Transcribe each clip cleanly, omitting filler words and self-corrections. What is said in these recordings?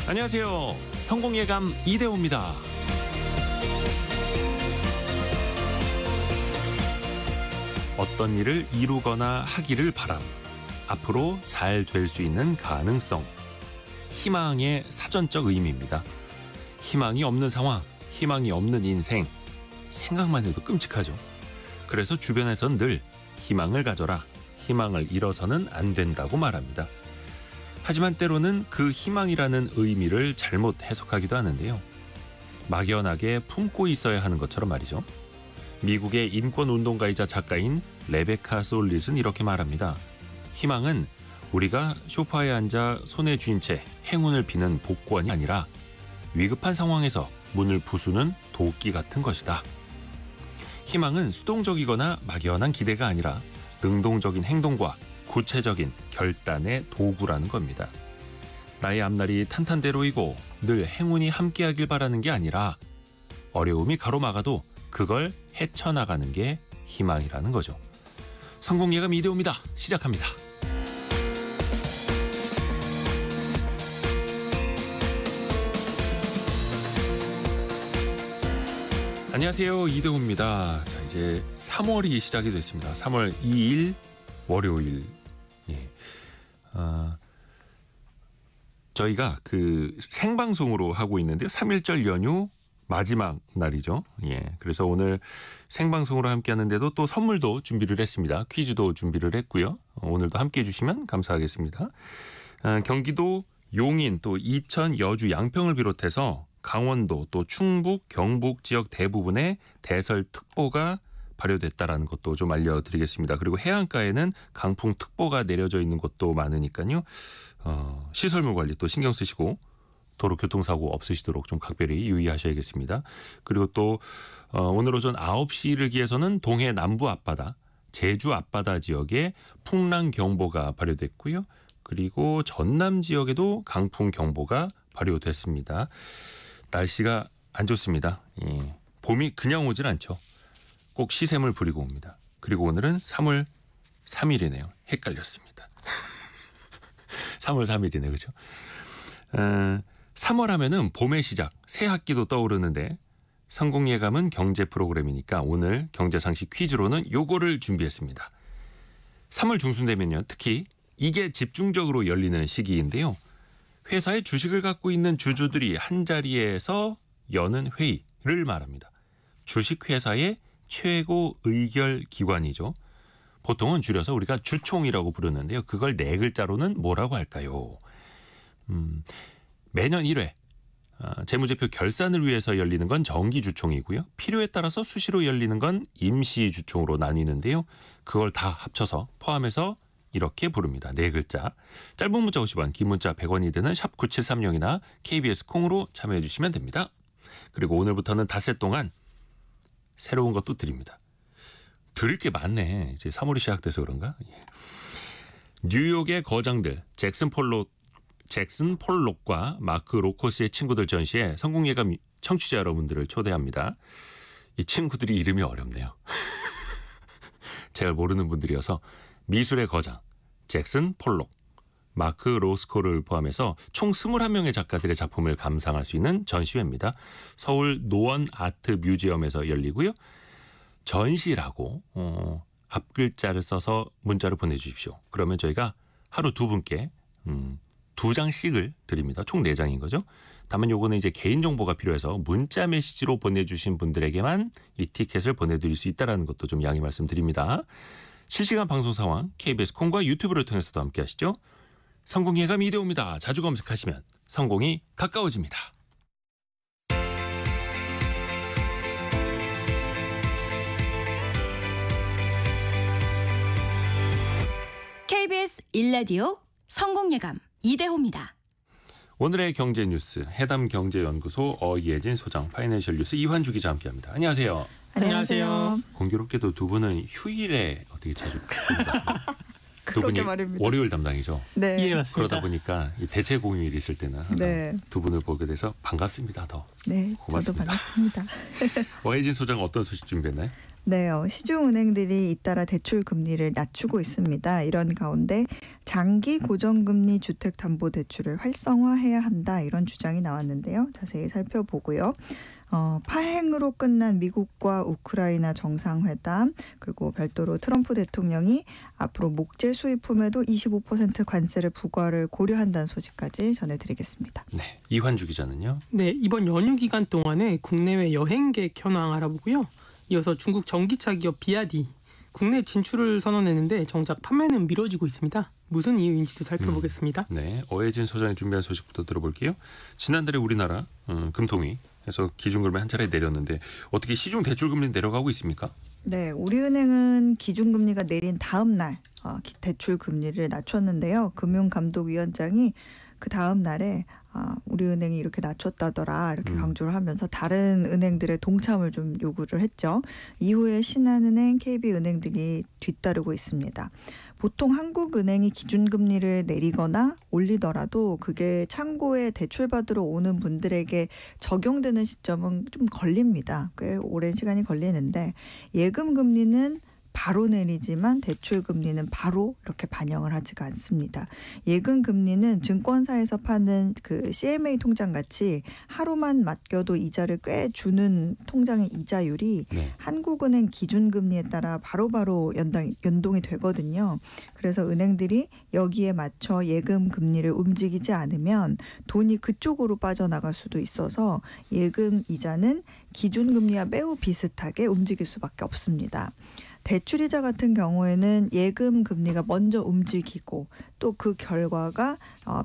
안녕하세요. 성공예감 이대호입니다. 어떤 일을 이루거나 하기를 바람, 앞으로 잘 될 수 있는 가능성, 희망의 사전적 의미입니다. 희망이 없는 상황, 희망이 없는 인생, 생각만 해도 끔찍하죠. 그래서 주변에선 늘 희망을 가져라, 희망을 잃어서는 안 된다고 말합니다. 하지만 때로는 그 희망이라는 의미를 잘못 해석하기도 하는데요. 막연하게 품고 있어야 하는 것처럼 말이죠. 미국의 인권운동가이자 작가인 레베카 솔릿은 이렇게 말합니다. 희망은 우리가 소파에 앉아 손에 쥔 채 행운을 비는 복권이 아니라 위급한 상황에서 문을 부수는 도끼 같은 것이다. 희망은 수동적이거나 막연한 기대가 아니라 능동적인 행동과 구체적인 결단의 도구라는 겁니다. 나의 앞날이 탄탄대로이고 늘 행운이 함께하길 바라는 게 아니라 어려움이 가로막아도 그걸 헤쳐나가는 게 희망이라는 거죠. 성공예감 이대호입니다. 시작합니다. 안녕하세요. 이대호입니다. 자, 이제 3월이 시작이 됐습니다. 3월 2일 월요일. 예. 저희가 그 생방송으로 하고 있는데요. 3.1절 연휴 마지막 날이죠. 예. 그래서 오늘 생방송으로 함께 하는데도 또 선물도 준비를 했습니다. 퀴즈도 준비를 했고요. 오늘도 함께 해주시면 감사하겠습니다. 경기도 용인 또 이천 여주 양평을 비롯해서 강원도 또 충북 경북 지역 대부분에 대설특보가 발효됐다라는 것도 좀 알려드리겠습니다. 그리고 해안가에는 강풍특보가 내려져 있는 곳도 많으니까요. 시설물 관리 또 신경 쓰시고 도로 교통사고 없으시도록 좀 각별히 유의하셔야겠습니다. 그리고 또 오늘 오전 9시를 기해서는 동해 남부 앞바다, 제주 앞바다 지역에 풍랑경보가 발효됐고요. 그리고 전남 지역에도 강풍경보가 발효됐습니다. 날씨가 안 좋습니다. 예. 봄이 그냥 오질 않죠. 꼭 시샘을 부리고 옵니다. 그리고 오늘은 3월 3일이네요. 헷갈렸습니다. 3월 3일이네, 그렇죠? 3월 하면은 봄의 시작, 새 학기도 떠오르는데 성공예감은 경제 프로그램이니까 오늘 경제상식 퀴즈로는 요거를 준비했습니다. 3월 중순 되면요. 특히 이게 집중적으로 열리는 시기인데요. 회사의 주식을 갖고 있는 주주들이 한자리에서 여는 회의를 말합니다. 주식회사의 최고 의결 기관이죠. 보통은 줄여서 우리가 주총이라고 부르는데요. 그걸 네 글자로는 뭐라고 할까요? 매년 1회 재무제표 결산을 위해서 열리는 건 정기주총이고요. 필요에 따라서 수시로 열리는 건 임시주총으로 나뉘는데요. 그걸 다 합쳐서 포함해서 이렇게 부릅니다. 네 글자. 짧은 문자 50원, 긴 문자 100원이 되는 샵 9730이나 KBS 콩으로 참여해 주시면 됩니다. 그리고 오늘부터는 닷새 동안 새로운 것도 드립니다. 드릴 게 많네. 이제 3월이 시작돼서 그런가? 예. 뉴욕의 거장들 잭슨 폴록과 마크 로코스의 친구들 전시에 성공예감 청취자 여러분들을 초대합니다. 이 친구들이 이름이 어렵네요. 제가 모르는 분들이어서 미술의 거장 잭슨 폴록, 마크 로스코를 포함해서 총 21명의 작가들의 작품을 감상할 수 있는 전시회입니다. 서울 노원 아트 뮤지엄에서 열리고요. 전시라고 앞글자를 써서 문자를 보내주십시오. 그러면 저희가 하루 두 분께 2장씩을 드립니다. 총 4장인 거죠. 다만 요거는 이제 개인정보가 필요해서 문자 메시지로 보내주신 분들에게만 이 티켓을 보내드릴 수 있다는 것도 좀 양해 말씀드립니다. 실시간 방송 상황 KBS 콩과 유튜브를 통해서도 함께 하시죠. 성공예감 이대호입니다. 자주 검색하시면 성공이 가까워집니다. KBS 1라디오 성공예감 이대호입니다. 오늘의 경제 뉴스 해담경제연구소 어이예진 소장, 파이낸셜 뉴스 이환주 기자 함께합니다. 안녕하세요. 안녕하세요. 공교롭게도 두 분은 휴일에 어떻게 자주 보는 것 같습니다. 두 분이 말입니다. 월요일 담당이죠. 네. 예, 맞습니다. 그러다 보니까 대체 공휴일 있을 때는 항상 네. 두 분을 보게 돼서 반갑습니다. 더 네, 고맙습니다. 저도 반갑습니다. 어예진 소장 어떤 소식 준비했나요? 네, 시중은행들이 잇따라 대출 금리를 낮추고 있습니다. 이런 가운데 장기 고정금리 주택담보대출을 활성화해야 한다 이런 주장이 나왔는데요. 자세히 살펴보고요. 파행으로 끝난 미국과 우크라이나 정상회담 그리고 별도로 트럼프 대통령이 앞으로 목재 수입품에도 25% 관세를 부과를 고려한다는 소식까지 전해드리겠습니다. 네, 이환주 기자는요. 네, 이번 연휴 기간 동안에 국내외 여행객 현황 알아보고요. 이어서 중국 전기차 기업 비아디 국내 진출을 선언했는데 정작 판매는 미뤄지고 있습니다. 무슨 이유인지도 살펴보겠습니다. 네, 어혜진 소장이 준비한 소식부터 들어볼게요. 지난달에 우리나라 금통위에서 기준금리 한 차례 내렸는데 어떻게 시중 대출금리 내려가고 있습니까? 네, 우리은행은 기준금리가 내린 다음 날 대출 금리를 낮췄는데요. 금융감독위원장이 그 다음 날에 우리은행이 이렇게 낮췄다더라 이렇게 강조를 하면서 다른 은행들의 동참을 좀 요구를 했죠. 이후에 신한은행, KB은행 등이 뒤따르고 있습니다. 보통 한국은행이 기준금리를 내리거나 올리더라도 그게 창구에 대출받으러 오는 분들에게 적용되는 시점은 좀 걸립니다. 꽤 오랜 시간이 걸리는데 예금금리는 바로 내리지만 대출금리는 바로 이렇게 반영을 하지가 않습니다. 예금금리는 증권사에서 파는 그 CMA 통장 같이 하루만 맡겨도 이자를 꽤 주는 통장의 이자율이 한국은행 기준금리에 따라 바로바로 연동이 되거든요. 그래서 은행들이 여기에 맞춰 예금금리를 움직이지 않으면 돈이 그쪽으로 빠져나갈 수도 있어서 예금 이자는 기준금리와 매우 비슷하게 움직일 수밖에 없습니다. 대출이자 같은 경우에는 예금 금리가 먼저 움직이고 또 그 결과가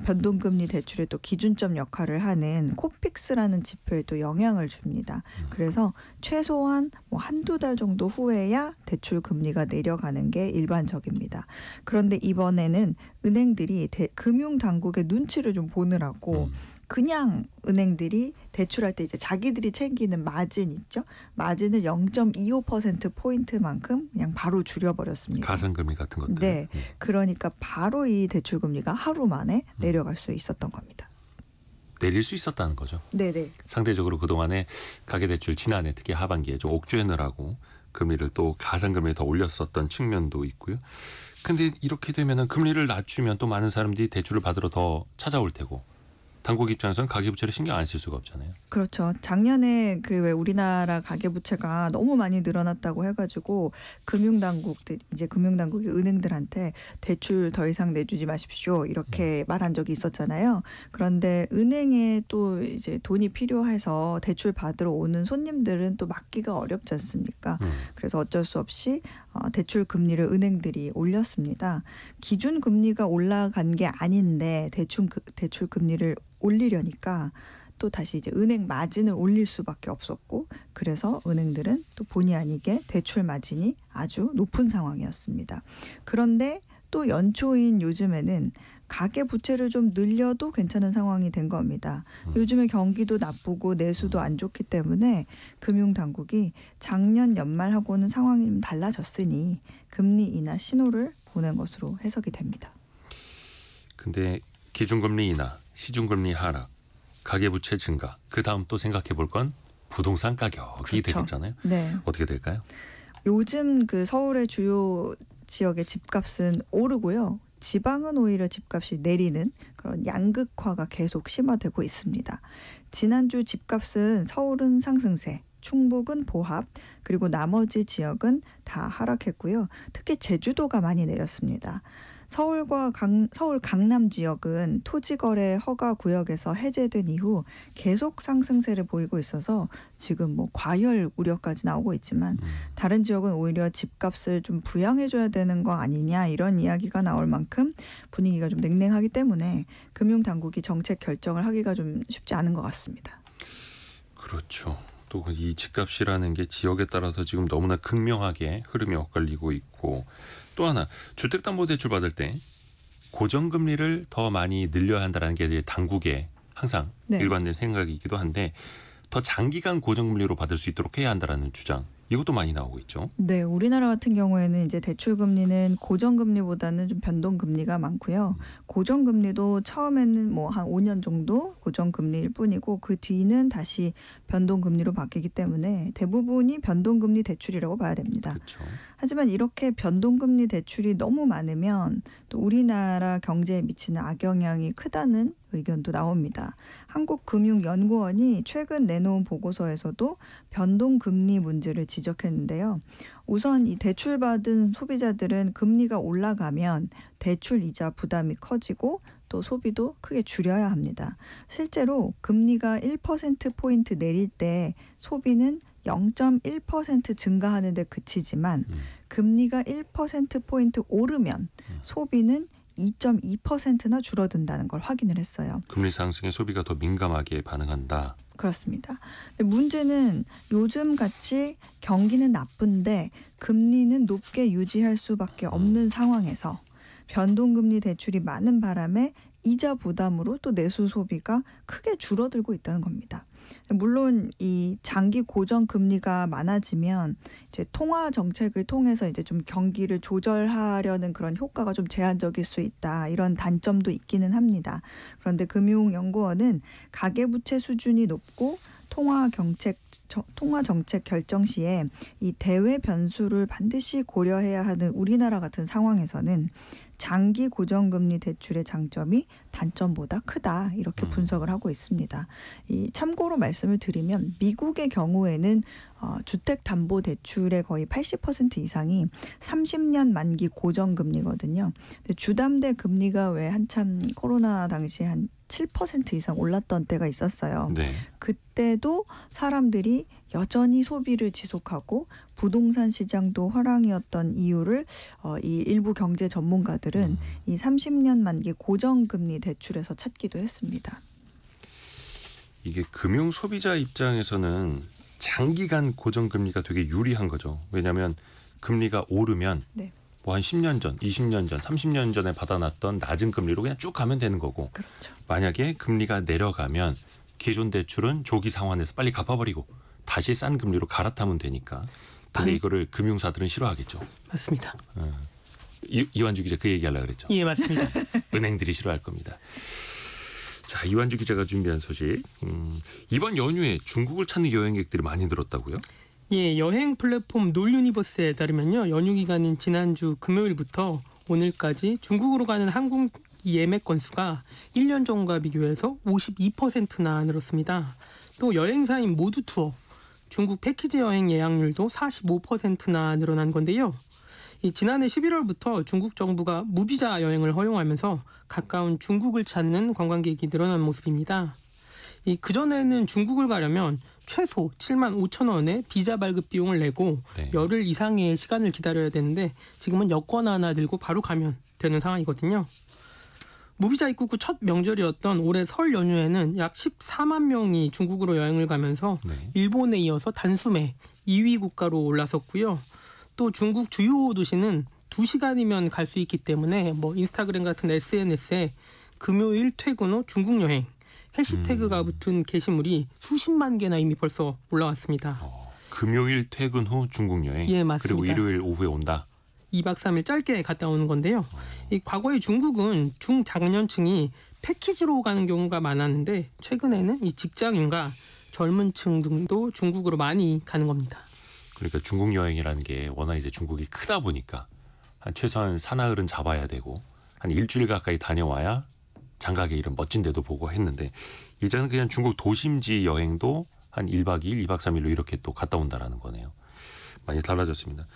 변동금리 대출의 또 기준점 역할을 하는 코픽스라는 지표에 또 영향을 줍니다. 그래서 최소한 한두 달 정도 후에야 대출 금리가 내려가는 게 일반적입니다. 그런데 이번에는 은행들이 금융당국의 눈치를 좀 보느라고 그냥 은행들이 대출할 때 이제 자기들이 챙기는 마진 있죠. 마진을 0.25%포인트만큼 그냥 바로 줄여버렸습니다. 가상금리 같은 것들. 네. 그러니까 바로 이 대출금리가 하루 만에 내려갈 수 있었던 겁니다. 내릴 수 있었다는 거죠. 네네. 상대적으로 그동안에 가계대출 지난해 특히 하반기에 좀 옥죄느라고 금리를 또 가상금리에 더 올렸었던 측면도 있고요. 근데 이렇게 되면은 금리를 낮추면 또 많은 사람들이 대출을 받으러 더 찾아올 테고 당국 입장에서는 가계부채를 신경 안 쓸 수가 없잖아요. 그렇죠. 작년에 왜 우리나라 가계부채가 너무 많이 늘어났다고 해가지고 금융당국이 은행들한테 대출 더 이상 내주지 마십시오 이렇게 말한 적이 있었잖아요. 그런데 은행에 또 이제 돈이 필요해서 대출 받으러 오는 손님들은 또 막기가 어렵지 않습니까? 그래서 어쩔 수 없이 대출 금리를 은행들이 올렸습니다. 기준 금리가 올라간 게 아닌데 대출 금리를 올리려니까 또 다시 이제 은행 마진을 올릴 수밖에 없었고 그래서 은행들은 또 본의 아니게 대출 마진이 아주 높은 상황이었습니다. 그런데 또 연초인 요즘에는 가계 부채를 좀 늘려도 괜찮은 상황이 된 겁니다. 요즘에 경기도 나쁘고 내수도 안 좋기 때문에 금융당국이 작년 연말하고는 상황이 좀 달라졌으니 금리 인하 신호를 보낸 것으로 해석이 됩니다. 근데 기준금리 인하, 시중금리 하락, 가계부채 증가, 그 다음 또 생각해 볼 건 부동산 가격이 그렇죠. 되겠잖아요. 네. 어떻게 될까요? 요즘 서울의 주요 지역의 집값은 오르고요. 지방은 오히려 집값이 내리는 그런 양극화가 계속 심화되고 있습니다. 지난주 집값은 서울은 상승세, 충북은 보합, 그리고 나머지 지역은 다 하락했고요. 특히 제주도가 많이 내렸습니다. 서울 강남 지역은 토지거래 허가 구역에서 해제된 이후 계속 상승세를 보이고 있어서 지금 과열 우려까지 나오고 있지만 다른 지역은 오히려 집값을 좀 부양해줘야 되는 거 아니냐 이런 이야기가 나올 만큼 분위기가 좀 냉랭하기 때문에 금융당국이 정책 결정을 하기가 좀 쉽지 않은 것 같습니다. 그렇죠. 또 이 집값이라는 게 지역에 따라서 지금 너무나 극명하게 흐름이 엇갈리고 있고 또 하나 주택담보대출 받을 때 고정금리를 더 많이 늘려야 한다는 게 이제 당국의 항상 일관된 생각이기도 한데 더 장기간 고정금리로 받을 수 있도록 해야 한다는 주장 이것도 많이 나오고 있죠. 네, 우리나라 같은 경우에는 이제 대출 금리는 고정 금리보다는 좀 변동 금리가 많고요. 고정 금리도 처음에는 뭐 한 5년 정도 고정 금리일 뿐이고 그 뒤는 다시 변동 금리로 바뀌기 때문에 대부분이 변동 금리 대출이라고 봐야 됩니다. 그렇죠. 하지만 이렇게 변동 금리 대출이 너무 많으면 또 우리나라 경제에 미치는 악영향이 크다는 의견도 나옵니다. 한국금융연구원이 최근 내놓은 보고서에서도 변동금리 문제를 지적했는데요. 우선 이 대출받은 소비자들은 금리가 올라가면 대출 이자 부담이 커지고 또 소비도 크게 줄여야 합니다. 실제로 금리가 1%포인트 내릴 때 소비는 0.1% 증가하는 데 그치지만 금리가 1%포인트 오르면 소비는 2.2%나 줄어든다는 걸 확인을 했어요. 금리 상승에 소비가 더 민감하게 반응한다. 그렇습니다. 문제는 요즘 같이 경기는 나쁜데 금리는 높게 유지할 수밖에 없는 상황에서 변동금리 대출이 많은 바람에 이자 부담으로 또 내수 소비가 크게 줄어들고 있다는 겁니다. 물론 이 장기 고정 금리가 많아지면 이제 통화 정책을 통해서 이제 좀 경기를 조절하려는 그런 효과가 좀 제한적일 수 있다. 이런 단점도 있기는 합니다. 그런데 금융연구원은 가계부채 수준이 높고 통화 정책 결정 시에 이 대외 변수를 반드시 고려해야 하는 우리나라 같은 상황에서는 장기 고정금리 대출의 장점이 단점보다 크다 이렇게 분석을 하고 있습니다. 참고로 말씀을 드리면 미국의 경우에는 주택담보대출의 거의 80% 이상이 30년 만기 고정금리거든요. 근데 주담대 금리가 왜 한참 코로나 당시에 한 7% 이상 올랐던 때가 있었어요. 네. 그때도 사람들이 여전히 소비를 지속하고 부동산 시장도 화랑이었던 이유를 이 일부 경제 전문가들은 이 30년 만기 고정금리 대출에서 찾기도 했습니다. 이게 금융 소비자 입장에서는 장기간 고정금리가 되게 유리한 거죠. 왜냐하면 금리가 오르면 네. 뭐 한 10년 전, 20년 전, 30년 전에 받아놨던 낮은 금리로 그냥 쭉 가면 되는 거고 그렇죠. 만약에 금리가 내려가면 기존 대출은 조기 상환해서 빨리 갚아버리고 다시 싼 금리로 갈아타면 되니까. 근데 이거를 금융사들은 싫어하겠죠. 맞습니다. 이완주 기자 그 얘기하려고 그랬죠. 예, 맞습니다. 은행들이 싫어할 겁니다. 자, 이완주 기자가 준비한 소식. 이번 연휴에 중국을 찾는 여행객들이 많이 늘었다고요? 예, 여행 플랫폼 놀유니버스에 따르면요. 연휴 기간인 지난주 금요일부터 오늘까지 중국으로 가는 항공 예매 건수가 1년 전과 비교해서 52%나 늘었습니다. 또 여행사인 모두투어, 중국 패키지 여행 예약률도 45%나 늘어난 건데요. 지난해 11월부터 중국 정부가 무비자 여행을 허용하면서 가까운 중국을 찾는 관광객이 늘어난 모습입니다. 그전에는 중국을 가려면 최소 7만 5천 원의 비자 발급 비용을 내고 네. 열흘 이상의 시간을 기다려야 되는데 지금은 여권 하나 들고 바로 가면 되는 상황이거든요. 무비자 입국 후 첫 명절이었던 올해 설 연휴에는 약 14만 명이 중국으로 여행을 가면서 네. 일본에 이어서 단숨에 2위 국가로 올라섰고요. 또 중국 주요 도시는 2시간이면 갈 수 있기 때문에 뭐 인스타그램 같은 SNS에 금요일 퇴근 후 중국 여행 해시태그가 붙은 게시물이 수십만 개나 이미 벌써 올라왔습니다. 금요일 퇴근 후 중국 여행. 예, 맞습니다. 그리고 일요일 오후에 온다. 2박 3일 짧게 갔다 오는 건데요. 과거에 중국은 중장년층이 패키지로 가는 경우가 많았는데 최근에는 이 직장인과 젊은 층 등도 중국으로 많이 가는 겁니다. 그러니까 중국 여행이라는 게 워낙 이제 중국이 크다 보니까 한 최소한 사나흘은 잡아야 되고 한 일주일 가까이 다녀와야 장가게 이런 멋진 데도 보고 했는데 이제는 그냥 중국 도심지 여행도 한 1박 2일, 2박 3일로 이렇게 또 갔다 온다라는 거네요. 많이 달라졌습니다.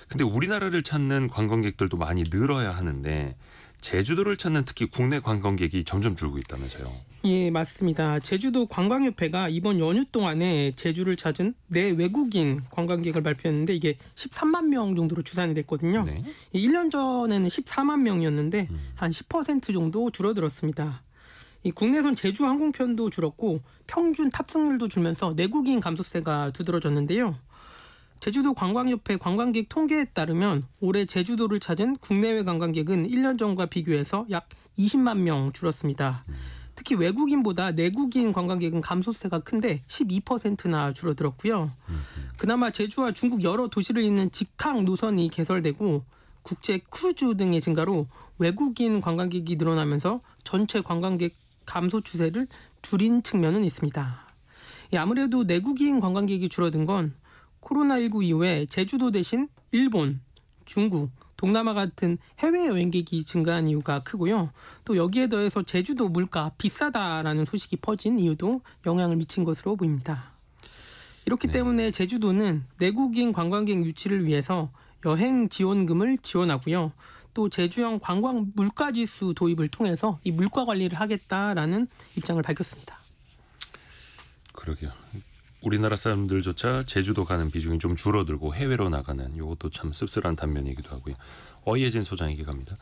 근데 우리나라를 찾는 관광객들도 많이 늘어야 하는데 제주도를 찾는 특히 국내 관광객이 점점 줄고 있다면서요. 예, 맞습니다. 제주도 관광협회가 이번 연휴 동안에 제주를 찾은 내 외국인 관광객을 발표했는데 이게 13만 명 정도로 추산이 됐거든요. 네. 1년 전에는 14만 명이었는데 한 10% 정도 줄어들었습니다. 이 국내선 제주 항공편도 줄었고 평균 탑승률도 줄면서 내국인 감소세가 두드러졌는데요. 제주도 관광협회 관광객 통계에 따르면 올해 제주도를 찾은 국내외 관광객은 1년 전과 비교해서 약 20만 명 줄었습니다. 특히 외국인보다 내국인 관광객은 감소세가 큰데 12%나 줄어들었고요. 그나마 제주와 중국 여러 도시를 잇는 직항 노선이 개설되고 국제 크루즈 등의 증가로 외국인 관광객이 늘어나면서 전체 관광객 감소 추세를 줄인 측면은 있습니다. 아무래도 내국인 관광객이 줄어든 건 코로나19 이후에 제주도 대신 일본, 중국, 동남아 같은 해외 여행객이 증가한 이유가 크고요. 또 여기에 더해서 제주도 물가 비싸다라는 소식이 퍼진 이유도 영향을 미친 것으로 보입니다. 이렇기 때문에 제주도는 내국인 관광객 유치를 위해서 여행 지원금을 지원하고요. 또 제주형 관광 물가지수 도입을 통해서 이 물가 관리를 하겠다라는 입장을 밝혔습니다. 그러게요. 우리나라 사람들조차 제주도 가는 비중이 좀 줄어들고 해외로 나가는 이것도 참 씁쓸한 단면이기도 하고요. 어이해진 소장에게 갑니다.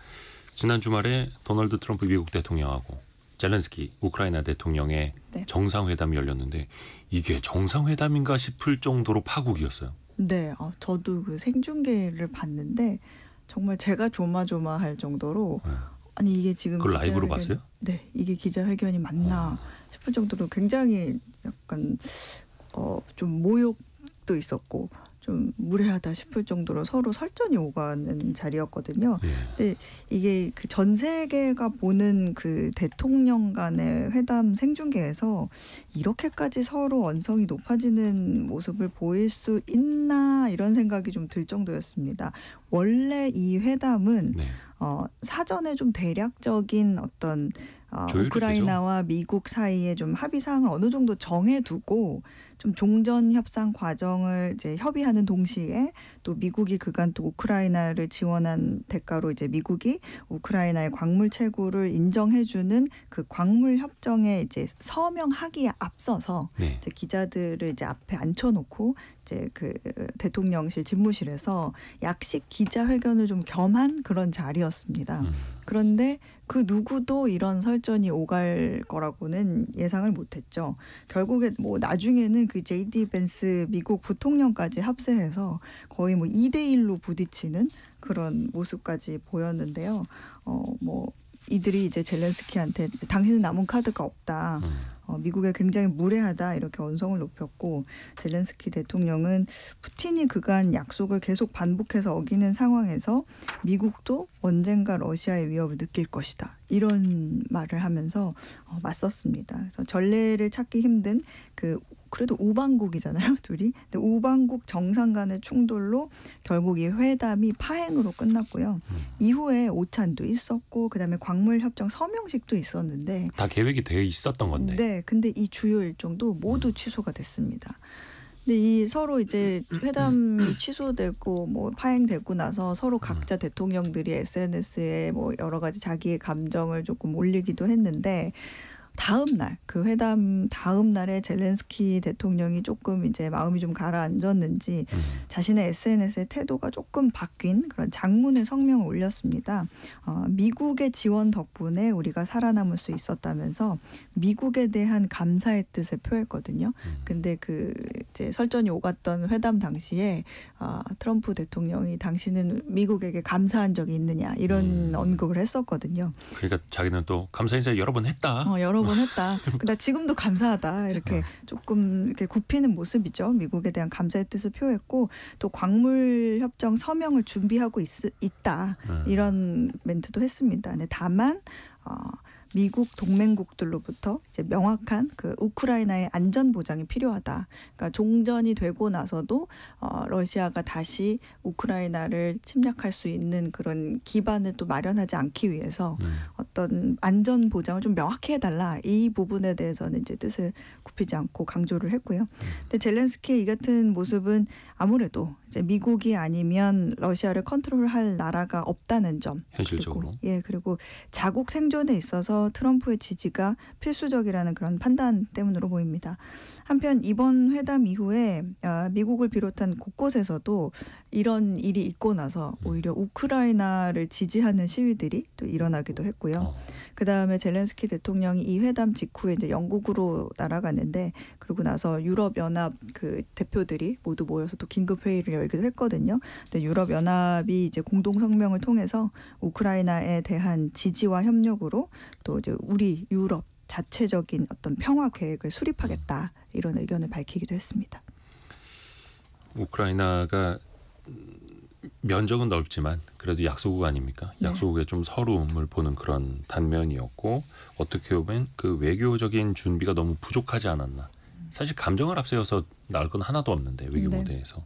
지난 주말에 도널드 트럼프 미국 대통령하고 젤렌스키 우크라이나 대통령의 정상회담이 열렸는데 이게 정상회담인가 싶을 정도로 파국이었어요. 네, 저도 그 생중계를 봤는데 정말 제가 조마조마할 정도로 아니 이게 지금 그걸 라이브로 봤어요? 네, 이게 기자회견이 맞나 싶을 정도로 굉장히 약간 좀 모욕도 있었고 좀 무례하다 싶을 정도로 서로 설전이 오가는 자리였거든요. 근데 이게 그 전 세계가 보는 그 대통령 간의 회담 생중계에서 이렇게까지 서로 언성이 높아지는 모습을 보일 수 있나 이런 생각이 좀 들 정도였습니다. 원래 이 회담은 사전에 좀 대략적인 어떤 우크라이나와 미국 사이에 좀 합의 사항을 어느 정도 정해두고 좀 종전 협상 과정을 이제 협의하는 동시에 또 미국이 그간 또 우크라이나를 지원한 대가로 이제 미국이 우크라이나의 광물 채굴을 인정해주는 그 광물 협정에 이제 서명하기에 앞서서 이제 기자들을 이제 앞에 앉혀놓고 이제 그 대통령실 집무실에서 약식 기자회견을 좀 겸한 그런 자리였습니다. 그런데 그 누구도 이런 설전이 오갈 거라고는 예상을 못했죠. 결국에 뭐 나중에는 그 JD 벤스 미국 부통령까지 합세해서 거의 뭐 2대1로 부딪히는 그런 모습까지 보였는데요. 뭐 이들이 이제 젤렌스키한테 당신은 남은 카드가 없다. 미국에 굉장히 무례하다 이렇게 언성을 높였고 젤렌스키 대통령은 푸틴이 그간 약속을 계속 반복해서 어기는 상황에서 미국도 언젠가 러시아의 위협을 느낄 것이다. 이런 말을 하면서 맞섰습니다. 그래서 전례를 찾기 힘든 그래도 우방국이잖아요, 둘이. 근데 우방국 정상 간의 충돌로 결국 이 회담이 파행으로 끝났고요. 이후에 오찬도 있었고 그다음에 광물 협정 서명식도 있었는데 다 계획이 되어 있었던 건데. 네, 근데 이 주요 일정도 모두 취소가 됐습니다. 근데 이 서로 이제 회담이 취소되고 뭐 파행되고 나서 서로 각자 대통령들이 SNS에 뭐 여러 가지 자기의 감정을 조금 올리기도 했는데 다음 날, 그 회담 다음 날에 젤렌스키 대통령이 조금 이제 마음이 좀 가라앉았는지 자신의 SNS의 태도가 조금 바뀐 그런 장문의 성명을 올렸습니다. 미국의 지원 덕분에 우리가 살아남을 수 있었다면서 미국에 대한 감사의 뜻을 표했거든요. 근데 그 이제 설전이 오갔던 회담 당시에 트럼프 대통령이 당신은 미국에게 감사한 적이 있느냐 이런 언급을 했었거든요. 그러니까 자기는 또 감사 인사 여러 번 했다. 여러 번 했다. 나 지금도 감사하다. 이렇게 조금 이렇게 굽히는 모습이죠. 미국에 대한 감사의 뜻을 표했고 또 광물 협정 서명을 준비하고 있다. 이런 멘트도 했습니다. 근데 다만 미국 동맹국들로부터 이제 명확한 그 우크라이나의 안전 보장이 필요하다. 그러니까 종전이 되고 나서도 러시아가 다시 우크라이나를 침략할 수 있는 그런 기반을 또 마련하지 않기 위해서 어떤 안전 보장을 좀 명확히 해달라. 이 부분에 대해서는 이제 뜻을 굽히지 않고 강조를 했고요. 근데 젤렌스키의 이 같은 모습은 아무래도 이제 미국이 아니면 러시아를 컨트롤할 나라가 없다는 점. 현실적으로. 그리고 자국 생존에 있어서 트럼프의 지지가 필수적이라는 그런 판단 때문으로 보입니다. 한편 이번 회담 이후에 미국을 비롯한 곳곳에서도 이런 일이 있고 나서 오히려 우크라이나를 지지하는 시위들이 또 일어나기도 했고요. 그다음에 젤렌스키 대통령이 이 회담 직후에 이제 영국으로 날아갔는데 그러고 나서 유럽연합 그 대표들이 모두 모여서 또 긴급 회의를 열기도 했거든요. 근데 유럽연합이 이제 공동 성명을 통해서 우크라이나에 대한 지지와 협력으로 또 이제 우리 유럽 자체적인 어떤 평화 계획을 수립하겠다 이런 의견을 밝히기도 했습니다. 우크라이나가 면적은 넓지만 그래도 약소국 아닙니까? 네. 약소국에 좀 서러움을 보는 그런 단면이었고 어떻게 보면 그 외교적인 준비가 너무 부족하지 않았나. 사실 감정을 앞세워서 나올 건 하나도 없는데 외교 네. 무대에서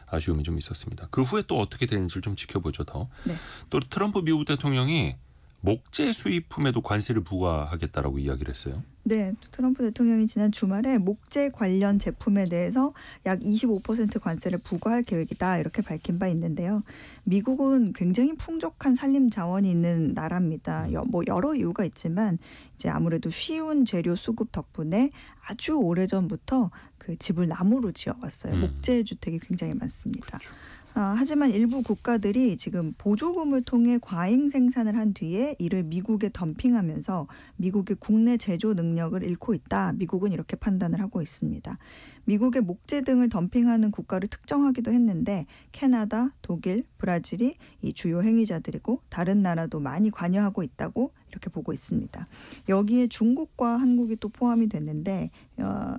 아쉬움이 좀 있었습니다. 그 후에 또 어떻게 되는지를 좀 지켜보죠. 더. 네. 또 트럼프 미국 대통령이 목재 수입품에도 관세를 부과하겠다라고 이야기를 했어요. 네, 트럼프 대통령이 지난 주말에 목재 관련 제품에 대해서 약 25% 관세를 부과할 계획이다 이렇게 밝힌 바 있는데요. 미국은 굉장히 풍족한 산림 자원이 있는 나라입니다. 뭐 여러 이유가 있지만 이제 아무래도 쉬운 재료 수급 덕분에 아주 오래전부터 그 집을 나무로 지어왔어요. 목재 주택이 굉장히 많습니다. 그렇죠. 하지만 일부 국가들이 지금 보조금을 통해 과잉 생산을 한 뒤에 이를 미국에 덤핑하면서 미국의 국내 제조 능력을 잃고 있다. 미국은 이렇게 판단을 하고 있습니다. 미국의 목재 등을 덤핑하는 국가를 특정하기도 했는데 캐나다, 독일, 브라질이 이 주요 행위자들이고 다른 나라도 많이 관여하고 있다고 이렇게 보고 있습니다. 여기에 중국과 한국이 또 포함이 됐는데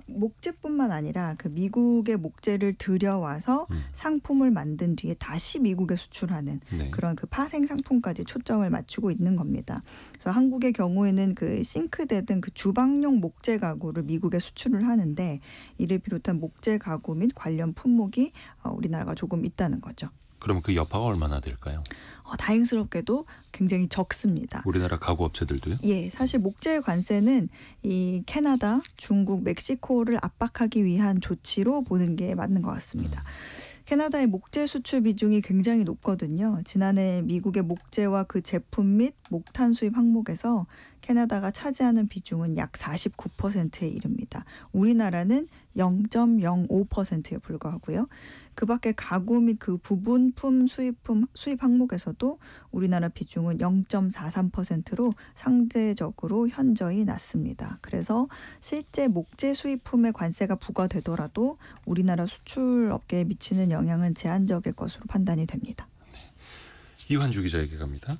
목재뿐만 아니라 그 미국의 목재를 들여와서 상품을 만든 뒤에 다시 미국에 수출하는 네. 그런 그 파생 상품까지 초점을 맞추고 있는 겁니다. 그래서 한국의 경우에는 그 싱크대 등 그 주방용 목재 가구를 미국에 수출을 하는데 이를 비롯한 목재 가구 및 관련 품목이 우리나라가 조금 있다는 거죠. 그러면 그 여파가 얼마나 될까요? 다행스럽게도 굉장히 적습니다. 우리나라 가구 업체들도요? 예, 사실 목재 관세는 이 캐나다, 중국, 멕시코를 압박하기 위한 조치로 보는 게 맞는 것 같습니다. 캐나다의 목재 수출 비중이 굉장히 높거든요. 지난해 미국의 목재와 그 제품 및 목탄 수입 항목에서 캐나다가 차지하는 비중은 약 49%에 이릅니다. 우리나라는 0.05%에 불과하고요. 그 밖에 가구 및 그 부분품 수입 항목에서도 우리나라 비중은 0.43%로 상대적으로 현저히 낮습니다. 그래서 실제 목재 수입품의 관세가 부과되더라도 우리나라 수출 업계에 미치는 영향은 제한적일 것으로 판단이 됩니다. 이환주 기자에게 갑니다.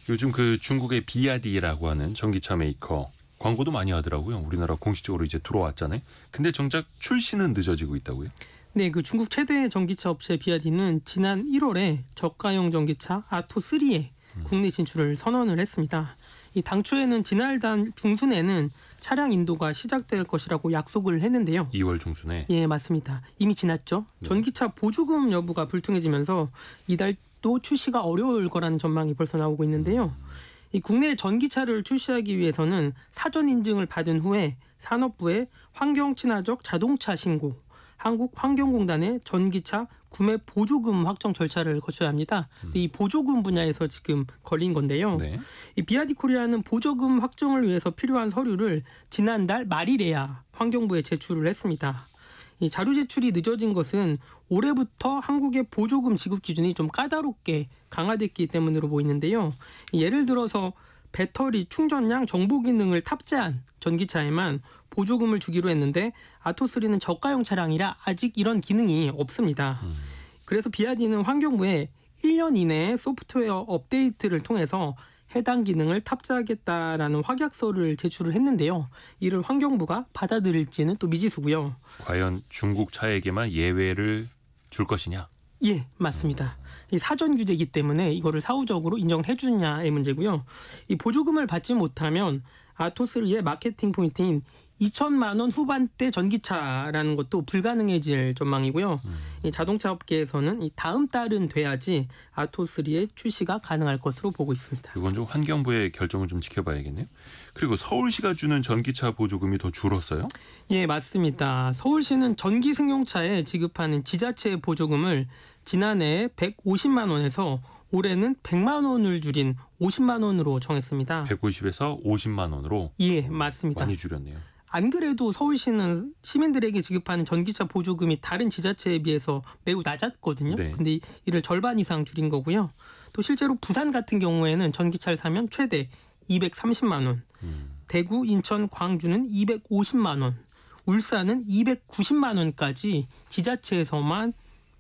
요즘 그 중국의 비아디라고 하는 전기차 메이커 광고도 많이 하더라고요. 우리나라 공식적으로 이제 들어왔잖아요. 근데 정작 출시는 늦어지고 있다고요? 네, 그 중국 최대 전기차 업체 비아디는 지난 1월에 저가형 전기차 아토3의 국내 진출을 선언을 했습니다. 이 당초에는 지난달 중순에는 차량 인도가 시작될 것이라고 약속을 했는데요. 2월 중순에. 예, 맞습니다. 이미 지났죠. 네. 전기차 보조금 여부가 불투명해지면서 이달도 출시가 어려울 거라는 전망이 벌써 나오고 있는데요. 이 국내 전기차를 출시하기 위해서는 사전 인증을 받은 후에 산업부에 환경 친화적 자동차 신고, 한국환경공단의 전기차 구매 보조금 확정 절차를 거쳐야 합니다. 이 보조금 분야에서 지금 걸린 건데요. 네. 이 비아디 코리아는 보조금 확정을 위해서 필요한 서류를 지난달 말일에야 환경부에 제출을 했습니다. 이 자료 제출이 늦어진 것은 올해부터 한국의 보조금 지급 기준이 좀 까다롭게 강화됐기 때문으로 보이는데요. 예를 들어서 배터리 충전량 정보 기능을 탑재한 전기차에만 보조금을 주기로 했는데 아토3는 저가형 차량이라 아직 이런 기능이 없습니다. 그래서 비아디는 환경부에 1년 이내에 소프트웨어 업데이트를 통해서 해당 기능을 탑재하겠다라는 확약서를 제출을 했는데요. 이를 환경부가 받아들일지는 또 미지수고요. 과연 중국 차에게만 예외를 줄 것이냐? 예, 맞습니다. 이 사전 규제이기 때문에 이거를 사후적으로 인정을 해주냐의 문제고요. 이 보조금을 받지 못하면 아토3의 마케팅 포인트인 2천만 원 후반대 전기차라는 것도 불가능해질 전망이고요. 이 자동차 업계에서는 이 다음 달은 돼야지 아토3의 출시가 가능할 것으로 보고 있습니다. 이건 좀 환경부의 결정을 좀 지켜봐야겠네요. 그리고 서울시가 주는 전기차 보조금이 더 줄었어요? 예, 맞습니다. 서울시는 전기 승용차에 지급하는 지자체 보조금을 지난해 150만 원에서 올해는 100만 원을 줄인 50만 원으로 정했습니다. 150에서 50만 원으로? 예, 맞습니다. 많이 줄였네요. 안 그래도 서울시는 시민들에게 지급하는 전기차 보조금이 다른 지자체에 비해서 매우 낮았거든요. 네. 근데 이를 절반 이상 줄인 거고요. 또 실제로 부산 같은 경우에는 전기차를 사면 최대 230만 원, 대구, 인천, 광주는 250만 원, 울산은 290만 원까지 지자체에서만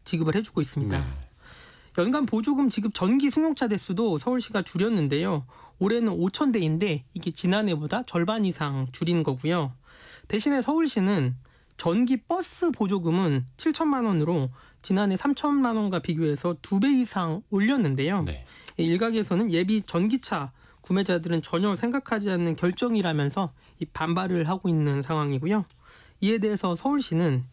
지급을 해주고 있습니다. 네. 연간 보조금 지급 전기 승용차 대수도 서울시가 줄였는데요. 올해는 5,000대인데 이게 지난해보다 절반 이상 줄인 거고요. 대신에 서울시는 전기 버스 보조금은 7천만 원으로 지난해 3천만 원과 비교해서 2배 이상 올렸는데요. 네. 일각에서는 예비 전기차 구매자들은 전혀 생각하지 않는 결정이라면서 이 반발을 하고 있는 상황이고요. 이에 대해서 서울시는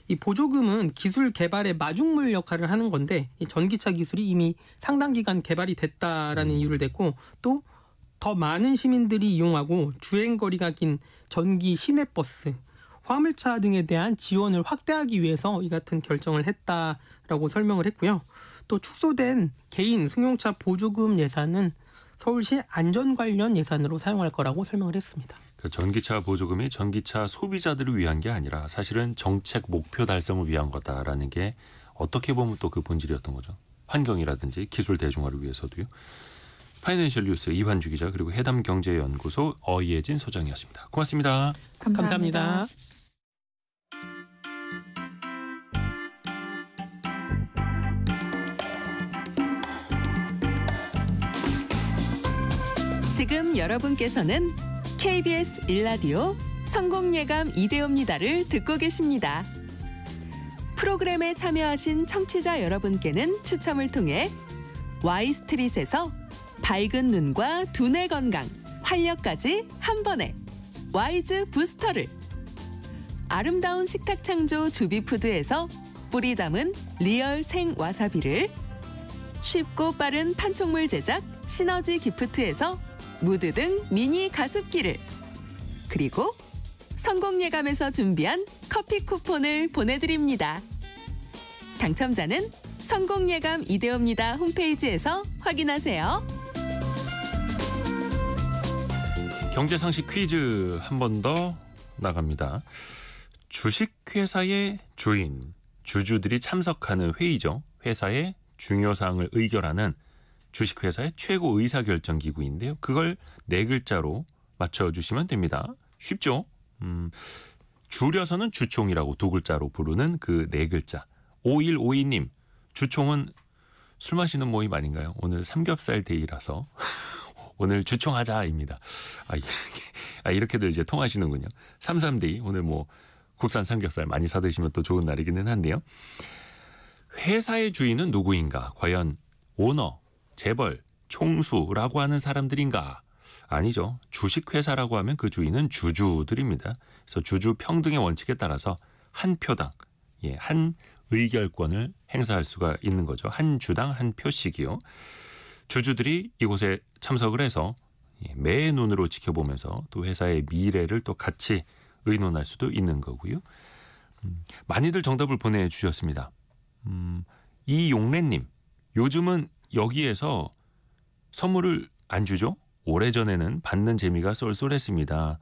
이 보조금은 기술 개발의 마중물 역할을 하는 건데 이 전기차 기술이 이미 상당 기간 개발이 됐다라는 이유를 댔고 또 더 많은 시민들이 이용하고 주행거리가 긴 전기 시내버스, 화물차 등에 대한 지원을 확대하기 위해서 이 같은 결정을 했다라고 설명을 했고요. 또 축소된 개인 승용차 보조금 예산은 서울시 안전 관련 예산으로 사용할 거라고 설명을 했습니다. 그 전기차 보조금이 전기차 소비자들을 위한 게 아니라 사실은 정책 목표 달성을 위한 거다라는 게 어떻게 보면 또 그 본질이었던 거죠. 환경이라든지 기술 대중화를 위해서도요. 파이낸셜 뉴스 이환주 기자 그리고 해담경제연구소 어이예진 소장이었습니다. 고맙습니다. 감사합니다. 지금 여러분께서는 KBS 1라디오 성공예감 이대호입니다를 듣고 계십니다. 프로그램에 참여하신 청취자 여러분께는 추첨을 통해 Y스트릿에서 밝은 눈과 두뇌 건강, 활력까지 한 번에 와이즈 부스터를, 아름다운 식탁 창조 주비푸드에서 뿌리 담은 리얼 생 와사비를, 쉽고 빠른 판촉물 제작 시너지 기프트에서 무드 등 미니 가습기를, 그리고 성공예감에서 준비한 커피 쿠폰을 보내드립니다. 당첨자는 성공예감 이대호입니다 홈페이지에서 확인하세요. 경제상식 퀴즈 한 번 더 나갑니다. 주식회사의 주인, 주주들이 참석하는 회의죠. 회사의 중요 사항을 의결하는 주식회사의 최고 의사결정기구인데요. 그걸 4글자로 맞춰주시면 됩니다. 쉽죠? 줄여서는 주총이라고 2글자로 부르는 그 4글자. 5152님, 주총은 술 마시는 모임 아닌가요? 오늘 삼겹살 데이라서 오늘 주총하자입니다. 이렇게들 이제 통하시는군요. 33데이, 오늘 뭐 국산 삼겹살 많이 사드시면 또 좋은 날이기는 한데요. 회사의 주인은 누구인가? 과연 오너, 재벌, 총수라고 하는 사람들인가? 아니죠. 주식회사라고 하면 그 주인은 주주들입니다. 그래서 주주 평등의 원칙에 따라서 한 표당, 한 의결권을 행사할 수가 있는 거죠. 한 주당 한 표씩이요. 주주들이 이곳에 참석을 해서 매의 눈으로 지켜보면서 또 회사의 미래를 또 같이 의논할 수도 있는 거고요. 많이들 정답을 보내주셨습니다. 이용래님, 요즘은 여기에서 선물을 안 주죠? 오래전에는 받는 재미가 쏠쏠했습니다.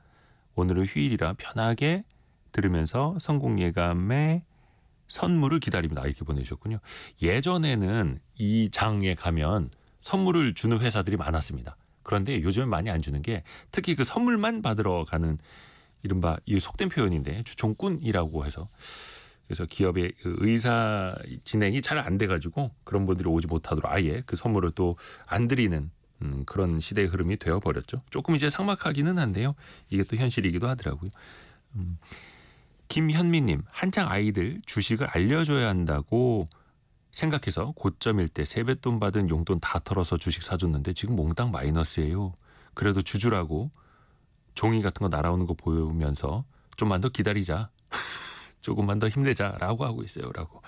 오늘은 휴일이라 편하게 들으면서 성공예감의 선물을 기다립니다. 이렇게 보내주셨군요. 예전에는 이 장에 가면 선물을 주는 회사들이 많았습니다. 그런데 요즘은 많이 안 주는 게 특히 그 선물만 받으러 가는 이른바 이 속된 표현인데 주총꾼이라고 해서 그래서 기업의 그 의사 진행이 잘 안 돼가지고 그런 분들이 오지 못하도록 아예 그 선물을 또 안 드리는 그런 시대의 흐름이 되어버렸죠. 조금 이제 삭막하기는 한데요. 이게 또 현실이기도 하더라고요. 김현미님, 한창 아이들 주식을 알려줘야 한다고 생각해서 고점일 때 세뱃돈 받은 용돈 다 털어서 주식 사줬는데 지금 몽땅 마이너스예요. 그래도 주주라고 종이 같은 거 날아오는 거 보면서 좀만 더 기다리자. 조금만 더 힘내자라고 하고 있어요. 라고.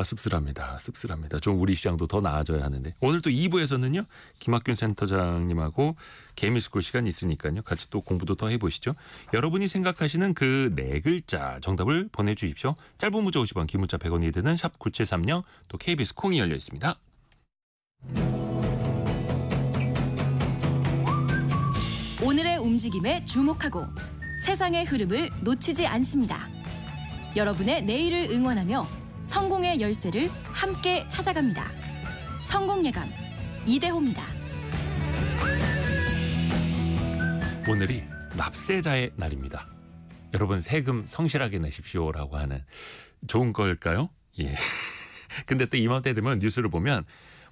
씁쓸합니다. 씁쓸합니다. 좀 우리 시장도 더 나아져야 하는데. 오늘 또 2부에서는요. 김학균 센터장님하고 개미스쿨 시간이 있으니까요. 같이 또 공부도 더 해보시죠. 여러분이 생각하시는 그 4글자 정답을 보내주십시오. 짧은 문자 50원, 긴 문자 100원이 되는 샵 9730, 또 KBS 콩이 열려 있습니다. 오늘의 움직임에 주목하고 세상의 흐름을 놓치지 않습니다. 여러분의 내일을 응원하며 성공의 열쇠를 함께 찾아갑니다. 성공예감 이대호입니다. 오늘이 납세자의 날입니다. 여러분 세금 성실하게 내십시오라고 하는 좋은 걸까요? 예. 근데 또 이맘때 되면 뉴스를 보면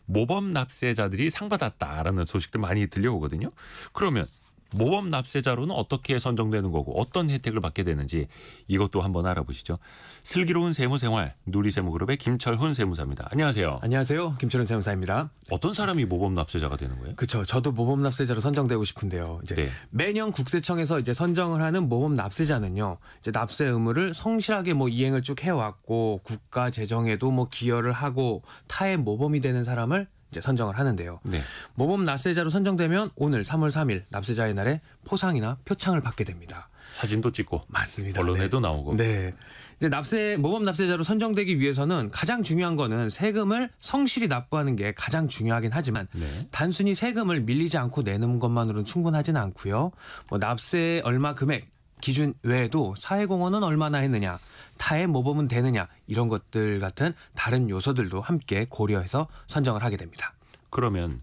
모범 납세자들이 상 받았다라는 소식들 많이 들려오거든요. 그러면 모범 납세자로는 어떻게 선정되는 거고 어떤 혜택을 받게 되는지 이것도 한번 알아보시죠. 슬기로운 세무생활 누리세무그룹의 김철훈 세무사입니다. 안녕하세요. 안녕하세요. 김철훈 세무사입니다. 어떤 사람이 모범 납세자가 되는 거예요? 그렇죠. 저도 모범 납세자로 선정되고 싶은데요. 이제 네. 매년 국세청에서 이제 선정을 하는 모범 납세자는요. 이제 납세 의무를 성실하게 이행을 쭉 해왔고 국가 재정에도 기여를 하고 타의 모범이 되는 사람을 이제 선정을 하는데요. 네. 모범 납세자로 선정되면 오늘 3월 3일 납세자의 날에 포상이나 표창을 받게 됩니다. 사진도 찍고 맞습니다. 언론에도 나오고. 네. 이제 모범 납세자로 선정되기 위해서는 가장 중요한 거는 세금을 성실히 납부하는 게 가장 중요하긴 하지만 네. 단순히 세금을 밀리지 않고 내는 것만으로는 충분하진 않고요. 납세 얼마 금액 기준 외에도 사회공헌은 얼마나 했느냐, 타의 모범은 되느냐 이런 것들 같은 다른 요소들도 함께 고려해서 선정을 하게 됩니다. 그러면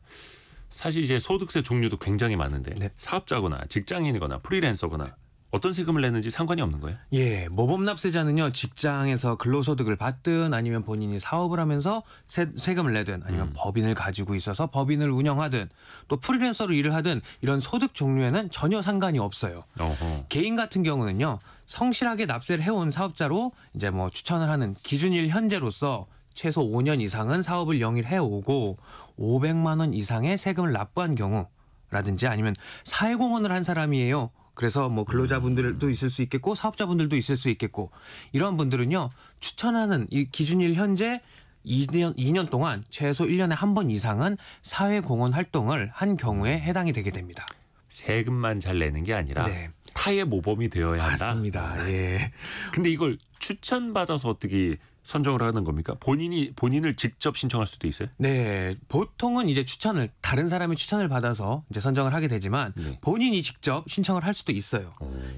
사실 이제 소득세 종류도 굉장히 많은데 네. 사업자거나 직장인이거나 프리랜서거나 어떤 세금을 내는지 상관이 없는 거예요? 예, 모범 납세자는요 직장에서 근로소득을 받든 아니면 본인이 사업을 하면서 세금을 내든 아니면 법인을 가지고 있어서 법인을 운영하든 또 프리랜서로 일을 하든 이런 소득 종류에는 전혀 상관이 없어요. 어허. 개인 같은 경우는요 성실하게 납세를 해온 사업자로 이제 추천을 하는 기준일 현재로서 최소 5년 이상은 사업을 영위해 오고 500만 원 이상의 세금을 납부한 경우라든지 아니면 사회공헌을 한 사람이에요. 그래서 근로자분들도 있을 수 있겠고 사업자분들도 있을 수 있겠고 이런 분들은요 추천하는 이 기준일 현재 2년 동안 최소 1년에 한 번 이상은 사회공헌 활동을 한 경우에 해당이 되게 됩니다. 세금만 잘 내는 게 아니라 네. 타의 모범이 되어야 한다. 맞습니다. 예. 근데 이걸 추천받아서 어떻게 선정을 하는 겁니까? 본인을 직접 신청할 수도 있어요? 네, 보통은 이제 다른 사람의 추천을 받아서 이제 선정을 하게 되지만 네. 본인이 직접 신청을 할 수도 있어요.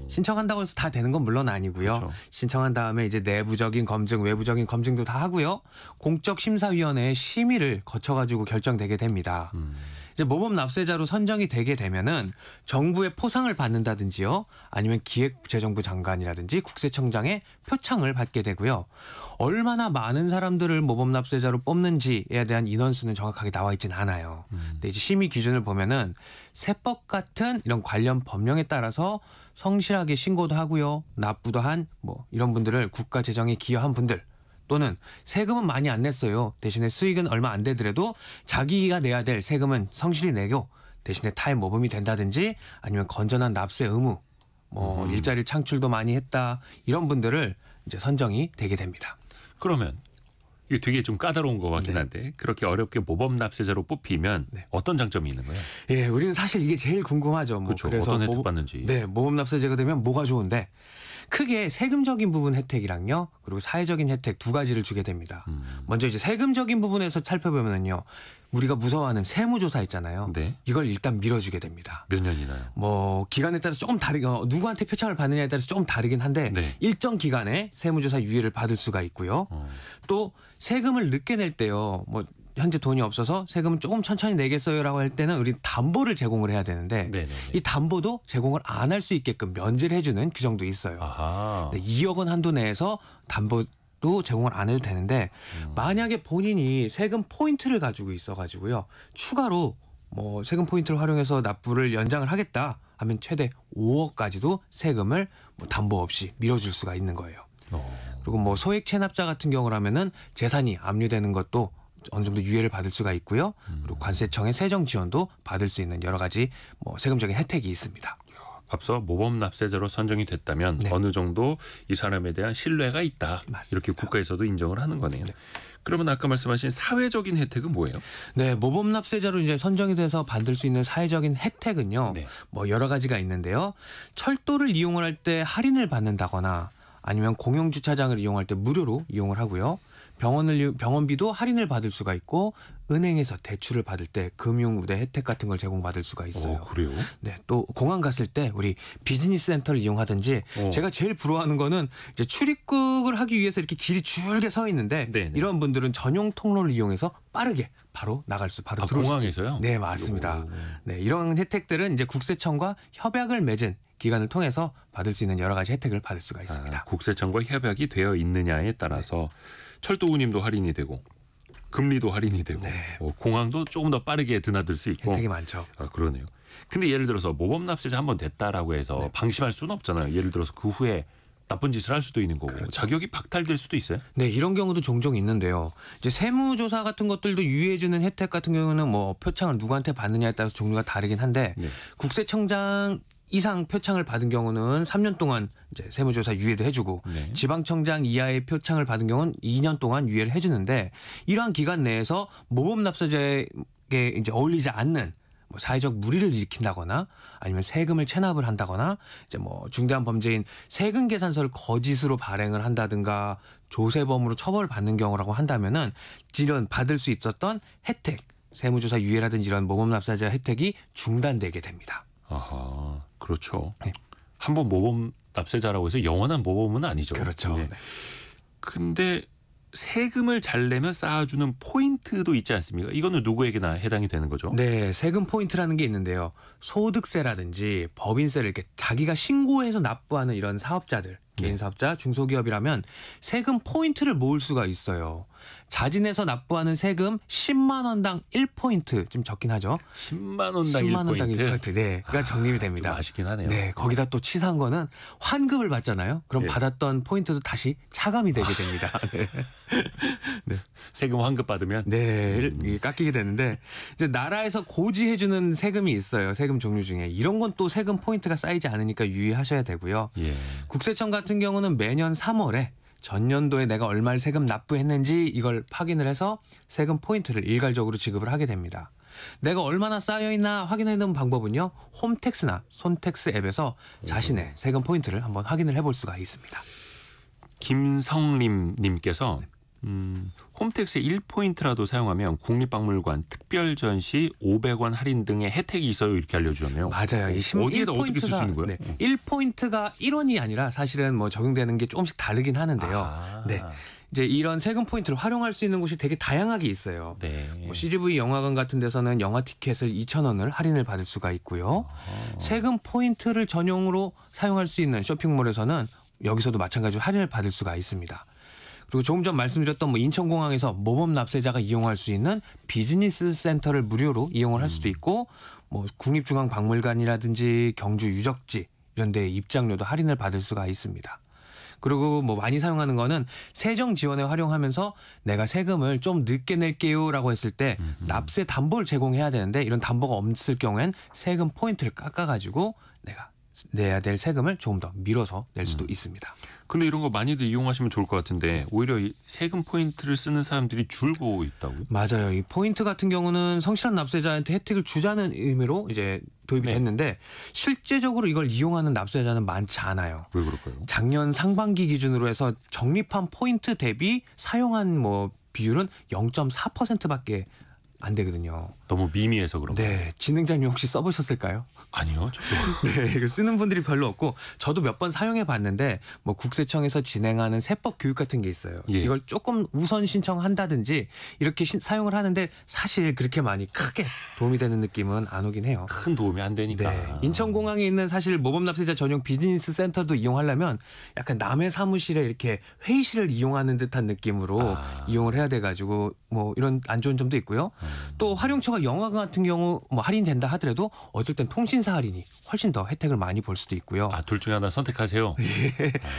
신청한다고 해서 다 되는 건 물론 아니고요. 그렇죠. 신청한 다음에 이제 내부적인 검증, 외부적인 검증도 다 하고요. 공적 심사위원회의 심의를 거쳐가지고 결정되게 됩니다. 이제 모범 납세자로 선정이 되게 되면은 정부의 포상을 받는다든지요, 아니면 기획재정부 장관이라든지 국세청장의 표창을 받게 되고요. 얼마나 많은 사람들을 모범 납세자로 뽑는지에 대한 인원수는 정확하게 나와 있진 않아요. 근데 이제 심의 기준을 보면은 세법 같은 이런 관련 법령에 따라서 성실하게 신고도 하고요, 납부도 한 이런 분들을 국가 재정에 기여한 분들. 또는 세금은 많이 안 냈어요. 대신에 수익은 얼마 안 되더라도 자기가 내야 될 세금은 성실히 내고 대신에 타의 모범이 된다든지 아니면 건전한 납세 의무, 일자리 창출도 많이 했다. 이런 분들을 이제 선정이 되게 됩니다. 그러면 이게 되게 좀 까다로운 것 같긴 한데 그렇게 어렵게 모범 납세자로 뽑히면 어떤 장점이 있는 거예요? 예, 우리는 사실 이게 제일 궁금하죠. 그렇죠. 그래서 어떤 혜택 받는지. 네, 모범 납세자가 되면 뭐가 좋은데 크게 세금적인 부분 혜택이랑요, 그리고 사회적인 혜택 두 가지를 주게 됩니다. 먼저 이제 세금적인 부분에서 살펴보면요, 우리가 무서워하는 세무조사 있잖아요. 네. 이걸 일단 밀어주게 됩니다. 몇 년이나요? 기간에 따라서 조금 누구한테 표창을 받느냐에 따라서 조금 다르긴 한데 네. 일정 기간에 세무조사 유예를 받을 수가 있고요. 또 세금을 늦게 낼 때요, 현재 돈이 없어서 세금은 조금 천천히 내겠어요라고 할 때는 우리 담보를 제공을 해야 되는데 네네네. 이 담보도 제공을 안 할 수 있게끔 면제를 해주는 규정도 있어요. 아하. 2억 원 한도 내에서 담보도 제공을 안 해도 되는데 만약에 본인이 세금 포인트를 가지고 있어가지고요, 추가로 세금 포인트를 활용해서 납부를 연장을 하겠다 하면 최대 5억까지도 세금을 담보 없이 밀어줄 수가 있는 거예요. 그리고 소액 체납자 같은 경우라면은 재산이 압류되는 것도 어느 정도 유예를 받을 수가 있고요. 그리고 관세청의 세정 지원도 받을 수 있는 여러 가지 세금적인 혜택이 있습니다. 앞서 모범 납세자로 선정이 됐다면 네. 어느 정도 이 사람에 대한 신뢰가 있다. 맞습니다. 이렇게 국가에서도 인정을 하는 거네요. 네. 그러면 아까 말씀하신 사회적인 혜택은 뭐예요? 네, 모범 납세자로 이제 선정이 돼서 받을 수 있는 사회적인 혜택은요, 네. 여러 가지가 있는데요. 철도를 이용을 할 때 할인을 받는다거나 아니면 공영 주차장을 이용할 때 무료로 이용을 하고요. 병원비도 할인을 받을 수가 있고 은행에서 대출을 받을 때 금융 우대 혜택 같은 걸 제공받을 수가 있어요. 그래요? 네, 또 공항 갔을 때 우리 비즈니스 센터를 이용하든지 제가 제일 부러워하는 거는 이제 출입국을 하기 위해서 이렇게 길이 줄게 서 있는데 네네. 이런 분들은 전용 통로를 이용해서 빠르게 바로 들어올 수 공항에서요? 네, 맞습니다. 네, 이런 혜택들은 이제 국세청과 협약을 맺은 기관을 통해서 받을 수 있는 여러 가지 혜택을 받을 수가 있습니다. 국세청과 협약이 되어 있느냐에 따라서 철도 운임도 할인이 되고 금리도 할인이 되고 네. 공항도 조금 더 빠르게 드나들 수 있고 혜택이 많죠. 그러네요. 근데 예를 들어서 모범 납세자 한 번 됐다라고 해서 네. 방심할 수는 없잖아요. 예를 들어서 그 후에 나쁜 짓을 할 수도 있는 거고 그렇죠. 자격이 박탈될 수도 있어요. 네, 이런 경우도 종종 있는데요. 이제 세무조사 같은 것들도 유의해주는 혜택 같은 경우는 뭐 표창을 누구한테 받느냐에 따라서 종류가 다르긴 한데 네. 국세청장 이상 표창을 받은 경우는 3년 동안 이제 세무조사 유예도 해주고 네. 지방청장 이하의 표창을 받은 경우는 2년 동안 유예를 해주는데 이러한 기간 내에서 모범 납세자에게 이제 어울리지 않는 뭐 사회적 무리를 일으킨다거나 아니면 세금을 체납을 한다거나 이제 뭐 중대한 범죄인 세금 계산서를 거짓으로 발행을 한다든가 조세범으로 처벌받는 경우라고 한다면은 이런 받을 수 있었던 혜택, 세무조사 유예라든지 이런 모범 납세자 혜택이 중단되게 됩니다. 아하, 그렇죠. 네. 한번 모범 납세자라고 해서 영원한 모범은 아니죠. 그렇죠. 네. 근데 세금을 잘 내면 쌓아주는 포인트도 있지 않습니까? 이거는 누구에게나 해당이 되는 거죠. 네, 세금 포인트라는 게 있는데요. 소득세라든지 법인세를 이렇게 자기가 신고해서 납부하는 이런 사업자들, 개인 사업자, 중소기업이라면 세금 포인트를 모을 수가 있어요. 자진해서 납부하는 세금 10만 원당 1포인트 좀 적긴 하죠. 10만 원당 10만 원당 1포인트. 1포인트. 네, 가 정립이 됩니다. 좀 아쉽긴 하네요. 네, 거기다 또 치사한 거는 환급을 받잖아요. 그럼 예. 받았던 포인트도 다시 차감이 되게 됩니다. 네. 세금 환급 받으면 네, 이게 깎이게 되는데 이제 나라에서 고지해주는 세금이 있어요. 세금 종류 중에 이런 건 또 세금 포인트가 쌓이지 않으니까 유의하셔야 되고요. 예. 국세청 같은 경우는 매년 3월에 전년도에 내가 얼마를 세금 납부했는지 이걸 확인을 해서 세금 포인트를 일괄적으로 지급을 하게 됩니다. 내가 얼마나 쌓여있나 확인하는 방법은요. 홈택스나 손택스 앱에서 자신의 세금 포인트를 한번 확인을 해볼 수가 있습니다. 김성림 님께서 홈택스 1포인트라도 사용하면 국립박물관 특별 전시 500원 할인 등의 혜택이 있어요. 이렇게 알려주셨네요. 맞아요. 이 어디에다 어떻게 쓸 수 있는 거예요? 1포인트가 1원이 아니라 사실은 뭐 적용되는 게 조금씩 다르긴 하는데요. 아. 네. 이제 이런 세금 포인트를 활용할 수 있는 곳이 되게 다양하게 있어요. 네. 뭐 CGV 영화관 같은 데서는 영화 티켓을 2,000원을 할인을 받을 수가 있고요. 세금 포인트를 전용으로 사용할 수 있는 쇼핑몰에서는 여기서도 마찬가지로 할인을 받을 수가 있습니다. 그리고 조금 전 말씀드렸던 뭐 인천공항에서 모범 납세자가 이용할 수 있는 비즈니스 센터를 무료로 이용을 할 수도 있고 뭐 국립중앙박물관이라든지 경주 유적지 이런 데 입장료도 할인을 받을 수가 있습니다. 그리고 뭐 많이 사용하는 거는 세정 지원에 활용하면서 내가 세금을 좀 늦게 낼게요라고 했을 때 납세 담보를 제공해야 되는데 이런 담보가 없을 경우엔 세금 포인트를 깎아가지고 내가 내야 될 세금을 조금 더 미뤄서 낼 수도 있습니다. 근데 이런 거 많이들 이용하시면 좋을 것 같은데 오히려 이 세금 포인트를 쓰는 사람들이 줄고 있다고요? 맞아요. 이 포인트 같은 경우는 성실한 납세자한테 혜택을 주자는 의미로 이제 도입이 네. 됐는데 실제적으로 이걸 이용하는 납세자는 많지 않아요. 왜 그럴까요? 작년 상반기 기준으로 해서 적립한 포인트 대비 사용한 뭐 비율은 0.4%밖에 안 되거든요. 너무 미미해서 그런가? 네, 진행자님 혹시 써보셨을까요? 아니요. 저도 네, 이거 쓰는 분들이 별로 없고 저도 몇 번 사용해 봤는데 뭐 국세청에서 진행하는 세법 교육 같은 게 있어요. 예. 이걸 조금 우선 신청한다든지 이렇게 사용을 하는데 사실 그렇게 많이 크게 도움이 되는 느낌은 안 오긴 해요. 큰 도움이 안 되니까. 네, 인천공항에 있는 사실 모범납세자 전용 비즈니스 센터도 이용하려면 약간 남의 사무실에 이렇게 회의실을 이용하는 듯한 느낌으로 이용을 해야 돼가지고 뭐 이런 안 좋은 점도 있고요. 또 활용처가 영화관 같은 경우 뭐 할인된다 하더라도 어쩔 땐 통신사 할인이 훨씬 더 혜택을 많이 볼 수도 있고요. 둘 중에 하나 선택하세요.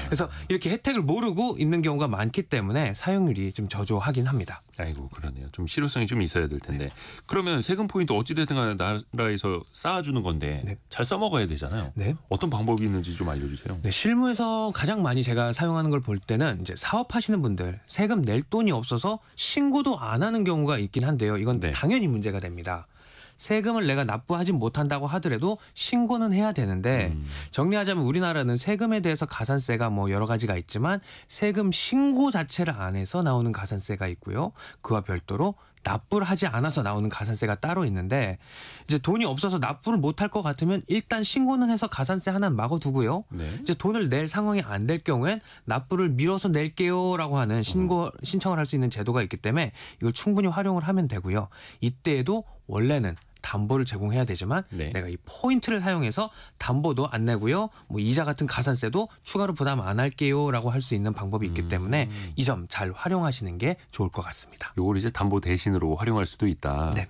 그래서 이렇게 혜택을 모르고 있는 경우가 많기 때문에 사용률이 좀 저조하긴 합니다. 아이고 그러네요. 좀 실효성이 좀 있어야 될 텐데. 그러면 세금 포인트 어찌됐든 간에 나라에서 쌓아주는 건데 네. 잘 써먹어야 되잖아요. 네. 어떤 방법이 있는지 좀 알려주세요. 네, 실무에서 가장 많이 제가 사용하는 걸 볼 때는 이제 사업하시는 분들 세금 낼 돈이 없어서 신고도 안 하는 경우가 있긴 한데요. 이건 네. 당연히 문제가 됩니다. 세금을 내가 납부하지 못한다고 하더라도 신고는 해야 되는데 정리하자면 우리나라는 세금에 대해서 가산세가 뭐 여러 가지가 있지만 세금 신고 자체를 안 해서 나오는 가산세가 있고요. 그와 별도로 납부를 하지 않아서 나오는 가산세가 따로 있는데 이제 돈이 없어서 납부를 못할 것 같으면 일단 신고는 해서 가산세 하나는 막아두고요. 네. 이제 돈을 낼 상황이 안 될 경우엔 납부를 미뤄서 낼게요라고 하는 신청을 할 수 있는 제도가 있기 때문에 이걸 충분히 활용을 하면 되고요. 이때에도 원래는 담보를 제공해야 되지만 네. 내가 이 포인트를 사용해서 담보도 안 내고요. 뭐 이자 같은 가산세도 추가로 부담 안 할게요라고 할 수 있는 방법이 있기 때문에 이 점 잘 활용하시는 게 좋을 것 같습니다. 요걸 이제 담보 대신으로 활용할 수도 있다. 네.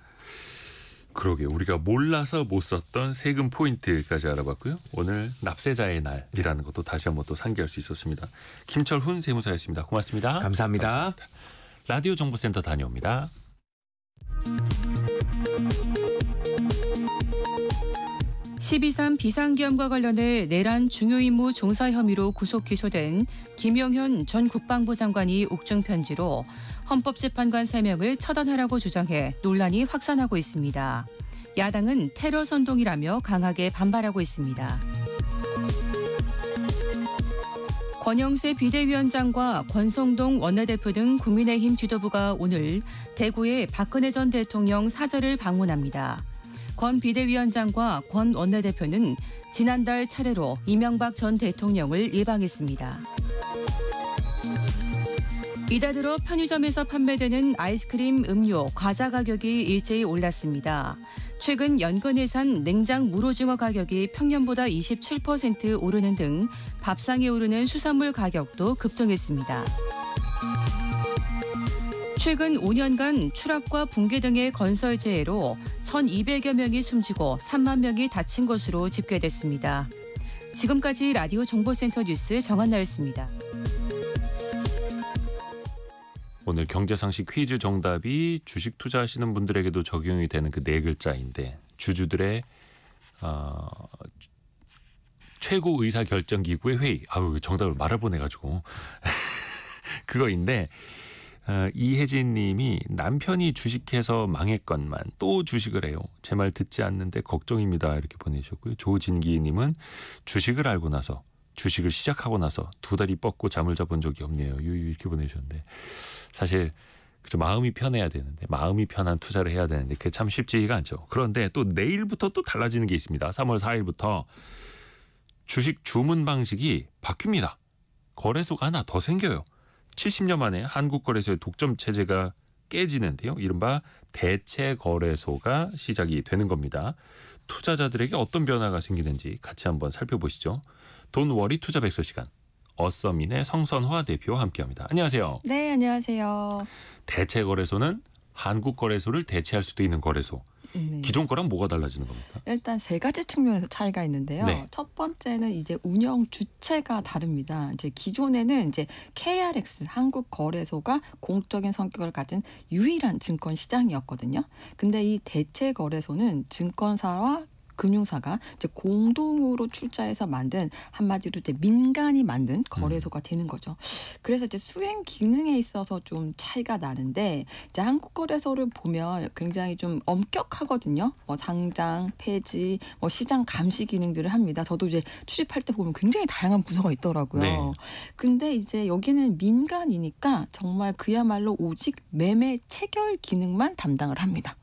그러게 우리가 몰라서 못 썼던 세금 포인트까지 알아봤고요. 오늘 납세자의 날이라는 것도 다시 한번 또 상기할 수 있었습니다. 김철훈 세무사였습니다. 고맙습니다. 감사합니다. 라디오 정보센터 다녀옵니다. (12.3) 비상계엄과 관련해 내란 중요임무 종사 혐의로 구속 기소된 김용현 전 국방부 장관이 옥중 편지로 헌법재판관 3명을 처단하라고 주장해 논란이 확산하고 있습니다. 야당은 테러 선동이라며 강하게 반발하고 있습니다. 권영세 비대위원장과 권성동 원내대표 등 국민의힘 지도부가 오늘 대구의 박근혜 전 대통령 사저를 방문합니다. 권 비대위원장과 권 원내대표는 지난달 차례로 이명박 전 대통령을 예방했습니다. 이달 들어 편의점에서 판매되는 아이스크림, 음료, 과자 가격이 일제히 올랐습니다. 최근 연근해산 냉장 물오징어 가격이 평년보다 27% 오르는 등 밥상에 오르는 수산물 가격도 급등했습니다. 최근 5년간 추락과 붕괴 등의 건설재해로 1,200여 명이 숨지고 3만 명이 다친 것으로 집계됐습니다. 지금까지 라디오 정보센터 뉴스 정한나였습니다. 오늘 경제상식 퀴즈 정답이 주식 투자하시는 분들에게도 적용이 되는 그 네 글자인데 주주들의 최고 의사결정기구의 회의. 아유 정답을 말을 보내가지고 그거인데 이혜진 님이 남편이 주식해서 망했건만 또 주식을 해요. 제 말 듣지 않는데 걱정입니다. 이렇게 보내주셨고요. 조진기 님은 주식을 알고 나서 주식을 시작하고 나서 2다리 뻗고 잠을 자본 적이 없네요. 이렇게 보내주셨는데 사실 그죠, 마음이 편해야 되는데 마음이 편한 투자를 해야 되는데 그게 참 쉽지가 않죠. 그런데 또 내일부터 또 달라지는 게 있습니다. 3월 4일부터 주식 주문 방식이 바뀝니다. 거래소가 하나 더 생겨요. 70년 만에 한국거래소의 독점 체제가 깨지는데요. 이른바 대체거래소가 시작이 되는 겁니다. 투자자들에게 어떤 변화가 생기는지 같이 한번 살펴보시죠. 돈워리 투자백서 시간. 어서민의 성선화 대표와 함께합니다. 안녕하세요. 네, 안녕하세요. 대체거래소는 한국거래소를 대체할 수도 있는 거래소. 네. 기존 거랑 뭐가 달라지는 겁니까? 일단 세 가지 측면에서 차이가 있는데요. 네. 첫 번째는 이제 운영 주체가 다릅니다. 이제 기존에는 이제 KRX 한국거래소가 공적인 성격을 가진 유일한 증권 시장이었거든요. 근데 이 대체 거래소는 증권사와 금융사가 이제 공동으로 출자해서 만든 한마디로 이제 민간이 만든 거래소가 되는 거죠. 그래서 이제 수행 기능에 있어서 좀 차이가 나는데 이제 한국거래소를 보면 굉장히 좀 엄격하거든요. 뭐 상장, 폐지, 뭐 시장 감시 기능들을 합니다. 저도 이제 출입할 때 보면 굉장히 다양한 부서가 있더라고요. 네. 근데 이제 여기는 민간이니까 정말 그야말로 오직 매매 체결 기능만 담당을 합니다.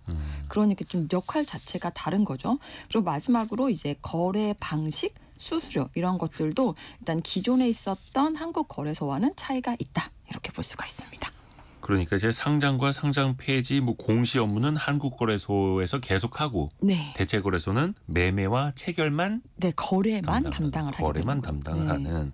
그러니까 좀 역할 자체가 다른 거죠. 그리고 마지막으로 이제 거래 방식, 수수료 이런 것들도 일단 기존에 있었던 한국거래소와는 차이가 있다. 이렇게 볼 수가 있습니다. 그러니까 이제 상장과 상장 폐지, 뭐 공시 업무는 한국거래소에서 계속하고 네. 대체거래소는 매매와 체결만 네, 거래만 담당을 하게 거래만 되는 담당을 거예요. 네. 하는.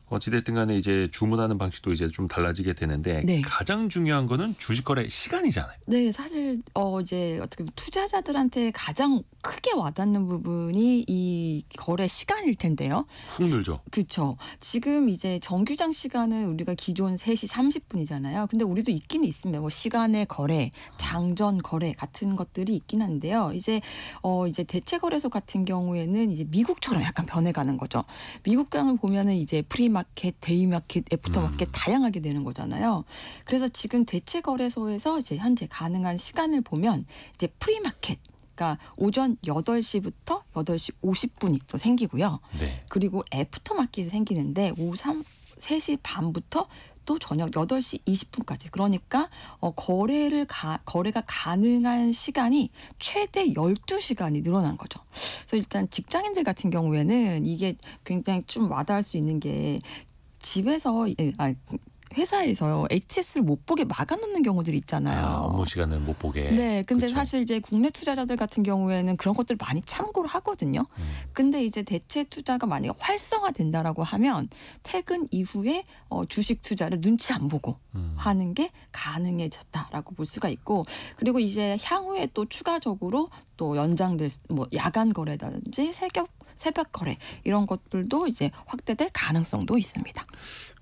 어찌됐든 간에 이제 주문하는 방식도 이제 좀 달라지게 되는데 네. 가장 중요한 거는 주식거래 시간이잖아요. 네, 사실 이제 어떻게 보면 투자자들한테 가장 크게 와닿는 부분이 이 거래 시간일 텐데요. 훅 늘죠. 그렇죠. 지금 이제 정규장 시간은 우리가 기존 3시 30분이잖아요. 근데 우리도 있긴 있습니다. 뭐 시간의 거래, 장전 거래 같은 것들이 있긴 한데요. 이제 대체 거래소 같은 경우에는 이제 미국처럼 약간 변해가는 거죠. 미국장을 보면은 이제 프리마켓, 데이마켓, 애프터마켓 다양하게 되는 거잖아요. 그래서 지금 대체 거래소에서 이제 현재 가능한 시간을 보면 이제 프리마켓 그러니까 오전 8시부터 8시 50분이 또 생기고요. 네. 그리고 애프터마켓이 생기는데 오후 3시 반부터 또 저녁 8시 20분까지. 그러니까 거래가 가능한 시간이 최대 12시간이 늘어난 거죠. 그래서 일단 직장인들 같은 경우에는 이게 굉장히 좀 와닿을 수 있는 게 집에서 회사에서 HTS를 못 보게 막아놓는 경우들이 있잖아요. 업무 시간을 못 보게. 네, 근데 그쵸. 사실 이제 국내 투자자들 같은 경우에는 그런 것들을 많이 참고를 하거든요. 근데 이제 대체 투자가 만약에 활성화된다라고 하면 퇴근 이후에 주식 투자를 눈치 안 보고 하는 게 가능해졌다라고 볼 수가 있고, 그리고 이제 향후에 또 추가적으로 또 연장될 뭐 야간 거래라든지 새벽 거래 이런 것들도 이제 확대될 가능성도 있습니다.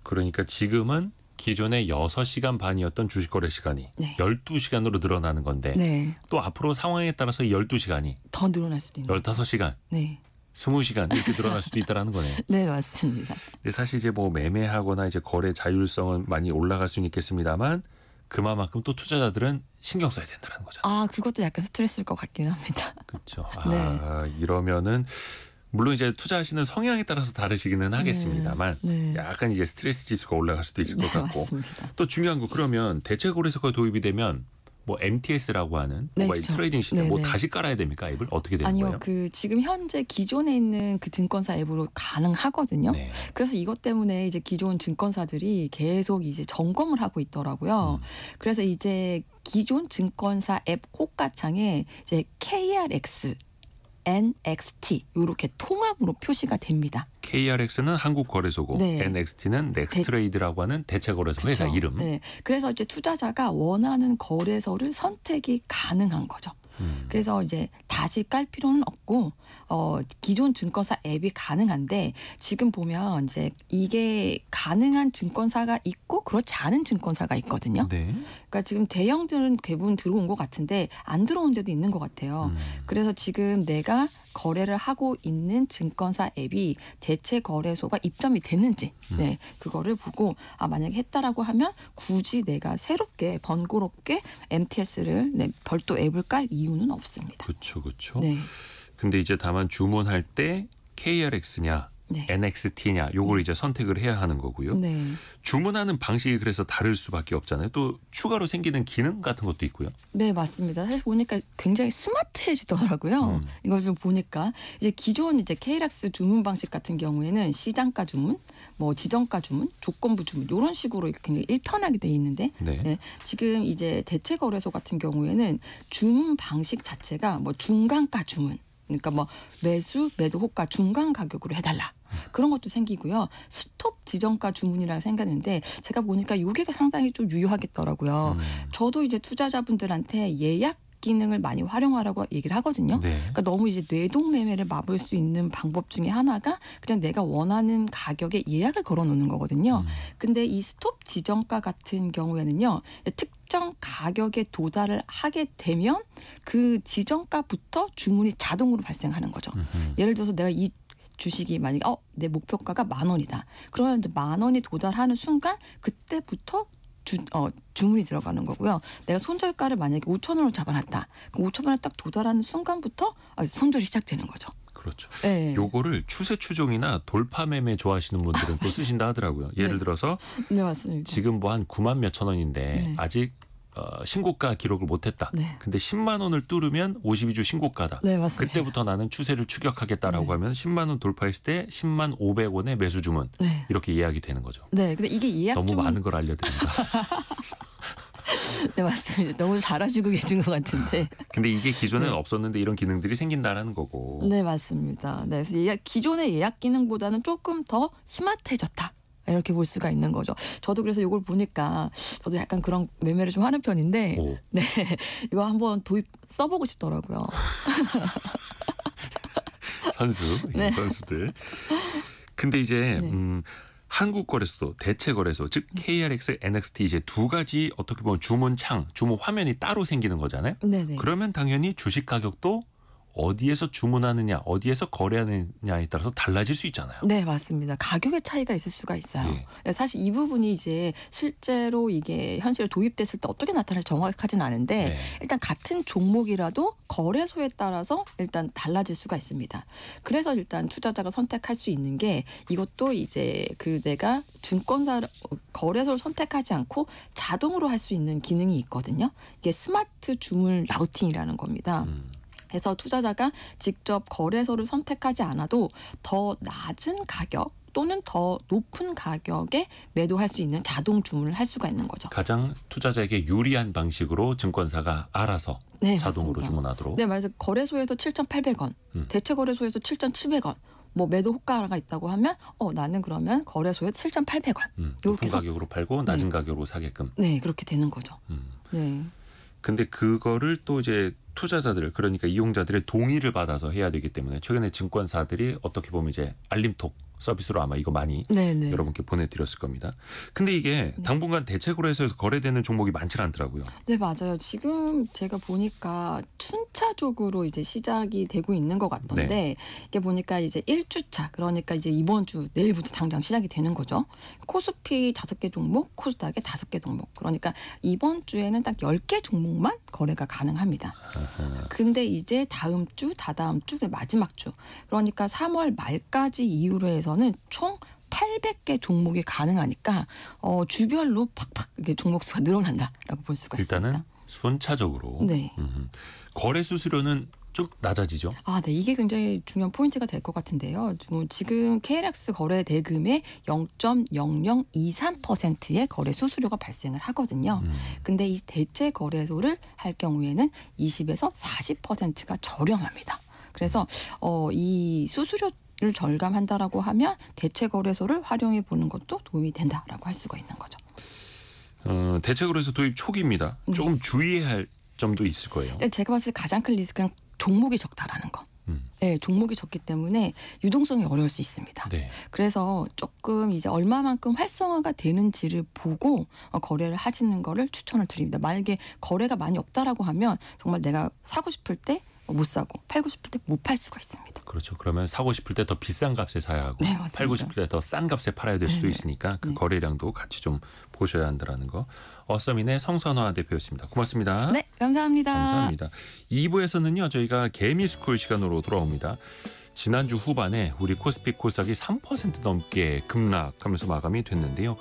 그러니까 지금은 기존의 6시간 반이었던 주식 거래 시간이 네. 12시간으로 늘어나는 건데 네, 또 앞으로 상황에 따라서 12시간이 더 늘어날 수도 있는. 15시간, 네, 20시간 이렇게 늘어날 수도 있다라는 거네요. 네 맞습니다. 근데 사실 이제 뭐 매매하거나 이제 거래 자율성은 많이 올라갈 수는 있겠습니다만 그만큼 또 투자자들은 신경 써야 된다는 거죠. 아, 그것도 약간 스트레스일 것 같긴 합니다. 그렇죠. 네. 이러면은 물론 이제 투자하시는 성향에 따라서 다르시기는 하겠습니다만 네. 약간 이제 스트레스 지수가 올라갈 수도 있을 것 네, 같고 맞습니다. 또 중요한 거 그러면 대체 거래소가 도입이 되면 뭐 MTS라고 하는 네, 모바일 그렇죠. 트레이딩 시스템 네, 뭐 네. 다시 깔아야 됩니까? 앱을 어떻게 되는 아니요, 거예요? 그 지금 현재 기존에 있는 그 증권사 앱으로 가능하거든요. 네. 그래서 이것 때문에 이제 기존 증권사들이 계속 이제 점검을 하고 있더라고요. 그래서 이제 기존 증권사 앱 호가창에 이제 KRX, NXT 이렇게 통합으로 표시가 됩니다. KRX는 한국거래소고 네. NXT는 넥스트레이드라고 하는 대체 거래소 회사 그쵸? 이름. 네. 그래서 이제 투자자가 원하는 거래소를 선택이 가능한 거죠. 그래서 이제 다시 깔 필요는 없고 기존 증권사 앱이 가능한데 지금 보면 이제 이게 가능한 증권사가 있고 그렇지 않은 증권사가 있거든요. 네. 그러니까 지금 대형들은 대부분 들어온 것 같은데 안 들어온 데도 있는 것 같아요. 그래서 지금 내가 거래를 하고 있는 증권사 앱이 대체 거래소가 입점이 됐는지 네, 그거를 보고 만약에 했다라고 하면 굳이 내가 새롭게 번거롭게 MTS를 별도 앱을 깔 이유는 없습니다. 그렇죠, 그렇죠. 네. 근데 이제 다만 주문할 때 KRX냐, 네. NXT냐 요걸 이제 선택을 해야 하는 거고요. 네. 주문하는 방식이 그래서 다를 수밖에 없잖아요. 또 추가로 생기는 기능 같은 것도 있고요. 네, 맞습니다. 사실 보니까 굉장히 스마트해지더라고요. 이것을 보니까 이제 기존 이제 KRX 주문 방식 같은 경우에는 시장가 주문, 뭐 지정가 주문, 조건부 주문 이런 식으로 굉장히 일편하게 돼 있는데 네. 네, 지금 이제 대체 거래소 같은 경우에는 주문 방식 자체가 뭐 중간가 주문, 그러니까 뭐 매수, 매도 호가 중간 가격으로 해달라. 그런 것도 생기고요. 스톱 지정가 주문이라고 생겼는데 제가 보니까 이게 상당히 좀 유효하겠더라고요. 저도 이제 투자자분들한테 예약 기능을 많이 활용하라고 얘기를 하거든요. 네. 그러니까 너무 이제 뇌동 매매를 막을 수 있는 방법 중에 하나가 그냥 내가 원하는 가격에 예약을 걸어놓는 거거든요. 근데 이 스톱 지정가 같은 경우에는요. 특정 가격에 도달을 하게 되면 그 지정가부터 주문이 자동으로 발생하는 거죠. 예를 들어서 내가 이 주식이 만약에 내 목표가가 10,000원이다. 그러면 이제 10,000원이 도달하는 순간 그때부터 주문이 들어가는 거고요. 내가 손절가를 만약에 5,000원으로 잡아놨다. 그럼 5,000원에 딱 도달하는 순간부터 손절이 시작되는 거죠. 그렇죠. 네. 요거를 추세 추종이나 돌파 매매 좋아하시는 분들은 또 쓰신다 하더라고요. 예를 들어서 네, 맞습니다. 지금 뭐 한 9만 몇천 원인데 네. 아직 신고가 기록을 못했다. 네. 근데 10만 원을 뚫으면 52주 신고가다. 네, 맞습니다. 그때부터 나는 추세를 추격하겠다라고 네. 하면 10만 원 돌파했을 때 10만 500원의 매수 주문 네. 이렇게 예약이 되는 거죠. 네, 근데 이게 예약 너무 주문 많은 걸 알려드린다. 네, 맞습니다. 너무 잘하시고 계신 것 같은데. 근데 이게 기존에는 네. 없었는데 이런 기능들이 생긴다라는 거고. 네, 맞습니다. 네, 그래서 기존의 예약 기능보다는 조금 더 스마트해졌다. 이렇게 볼 수가 있는 거죠. 저도 그래서 이걸 보니까 저도 약간 그런 매매를 좀 하는 편인데 오. 네, 이거 한번 써보고 싶더라고요. 네. 선수들. 근데 이제 네. 한국거래소, 대체거래소, 즉 KRX, NXT 이제 두 가지 어떻게 보면 주문창, 주문 화면이 따로 생기는 거잖아요. 네네. 그러면 당연히 주식 가격도 어디에서 주문하느냐, 어디에서 거래하느냐에 따라서 달라질 수 있잖아요. 네, 맞습니다. 가격의 차이가 있을 수가 있어요. 사실 이 부분이 이제 실제로 이게 현실에 도입됐을 때 어떻게 나타날지 정확하진 않은데 네. 일단 같은 종목이라도 거래소에 따라서 일단 달라질 수가 있습니다. 그래서 일단 투자자가 선택할 수 있는 게 이것도 이제 그 내가 증권사 거래소를 선택하지 않고 자동으로 할 수 있는 기능이 있거든요. 이게 스마트 주문 라우팅이라는 겁니다. 그래서 투자자가 직접 거래소를 선택하지 않아도 더 낮은 가격 또는 더 높은 가격에 매도할 수 있는 자동 주문을 할 수가 있는 거죠. 가장 투자자에게 유리한 방식으로 증권사가 알아서 네, 자동으로 맞습니다. 주문하도록. 네, 맞아요. 거래소에서 7,800원, 대체거래소에서 7,700원. 뭐 매도 호가가 있다고 하면 나는 그러면 거래소에서 7,800원. 높은 가격으로 팔고 낮은 가격으로 사게끔. 네, 그렇게 되는 거죠. 네. 근데 그거를 또 이제 투자자들 그러니까 이용자들의 동의를 받아서 해야 되기 때문에 최근에 증권사들이 어떻게 보면 이제 알림톡 서비스로 아마 이거 많이 네네. 여러분께 보내드렸을 겁니다. 근데 이게 당분간 대체거래소에서 거래되는 종목이 많지 않더라고요. 네, 맞아요. 지금 제가 보니까 순차적으로 이제 시작이 되고 있는 것 같던데 네. 이게 보니까 이제 1주차 그러니까 이제 이번 주 내일부터 당장 시작이 되는 거죠. 코스피 5개 종목, 코스닥에 5개 종목. 그러니까 이번 주에는 딱 10개 종목만 거래가 가능합니다. 근데 이제 다음 주, 다다음 주, 마지막 주 그러니까 3월 말까지 이후로 해서는 총 800개 종목이 가능하니까 주별로 팍팍 이게 종목 수가 늘어난다라고 볼 수가 일단은 있습니다. 순차적으로. 네. 거래 수수료는 좀 낮아지죠. 네. 이게 굉장히 중요한 포인트가 될 것 같은데요. 지금 KLX 거래 대금의 0.0023%의 거래 수수료가 발생을 하거든요. 근데 이 대체 거래소를 할 경우에는 20에서 40%가 저렴합니다. 그래서 이 수수료를 절감한다라고 하면 대체 거래소를 활용해 보는 것도 도움이 된다라고 할 수가 있는 거죠. 대체 거래소 도입 초기입니다. 조금 주의해야 할 점도 있을 거예요. 제가 봤을 때 가장 큰 리스크는 종목이 적다라는 거. 네, 종목이 적기 때문에 유동성이 어려울 수 있습니다. 네. 그래서 조금 이제 얼마만큼 활성화가 되는지를 보고 거래를 하시는 거를 추천을 드립니다. 만약에 거래가 많이 없다라고 하면 정말 내가 사고 싶을 때 못 사고 팔고 싶을 때 못 팔 수가 있습니다. 그렇죠. 그러면 사고 싶을 때 더 비싼 값에 사야 하고 네, 맞습니다. 팔고 싶을 때 더 싼 값에 팔아야 될 수도 있으니까 그 거래량도 같이 좀 보셔야 한다는 거. 어서민의 성선화 대표였습니다. 고맙습니다. 네, 감사합니다. 감사합니다. 2부에서는요. 저희가 개미스쿨 시간으로 돌아옵니다. 지난주 후반에 우리 코스피 코스닥이 3% 넘게 급락하면서 마감이 됐는데요.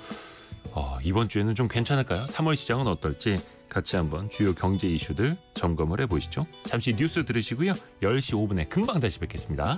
이번 주에는 좀 괜찮을까요? 3월 시장은 어떨지 같이 한번 주요 경제 이슈들 점검을 해보시죠. 잠시 뉴스 들으시고요. 10시 5분에 금방 다시 뵙겠습니다.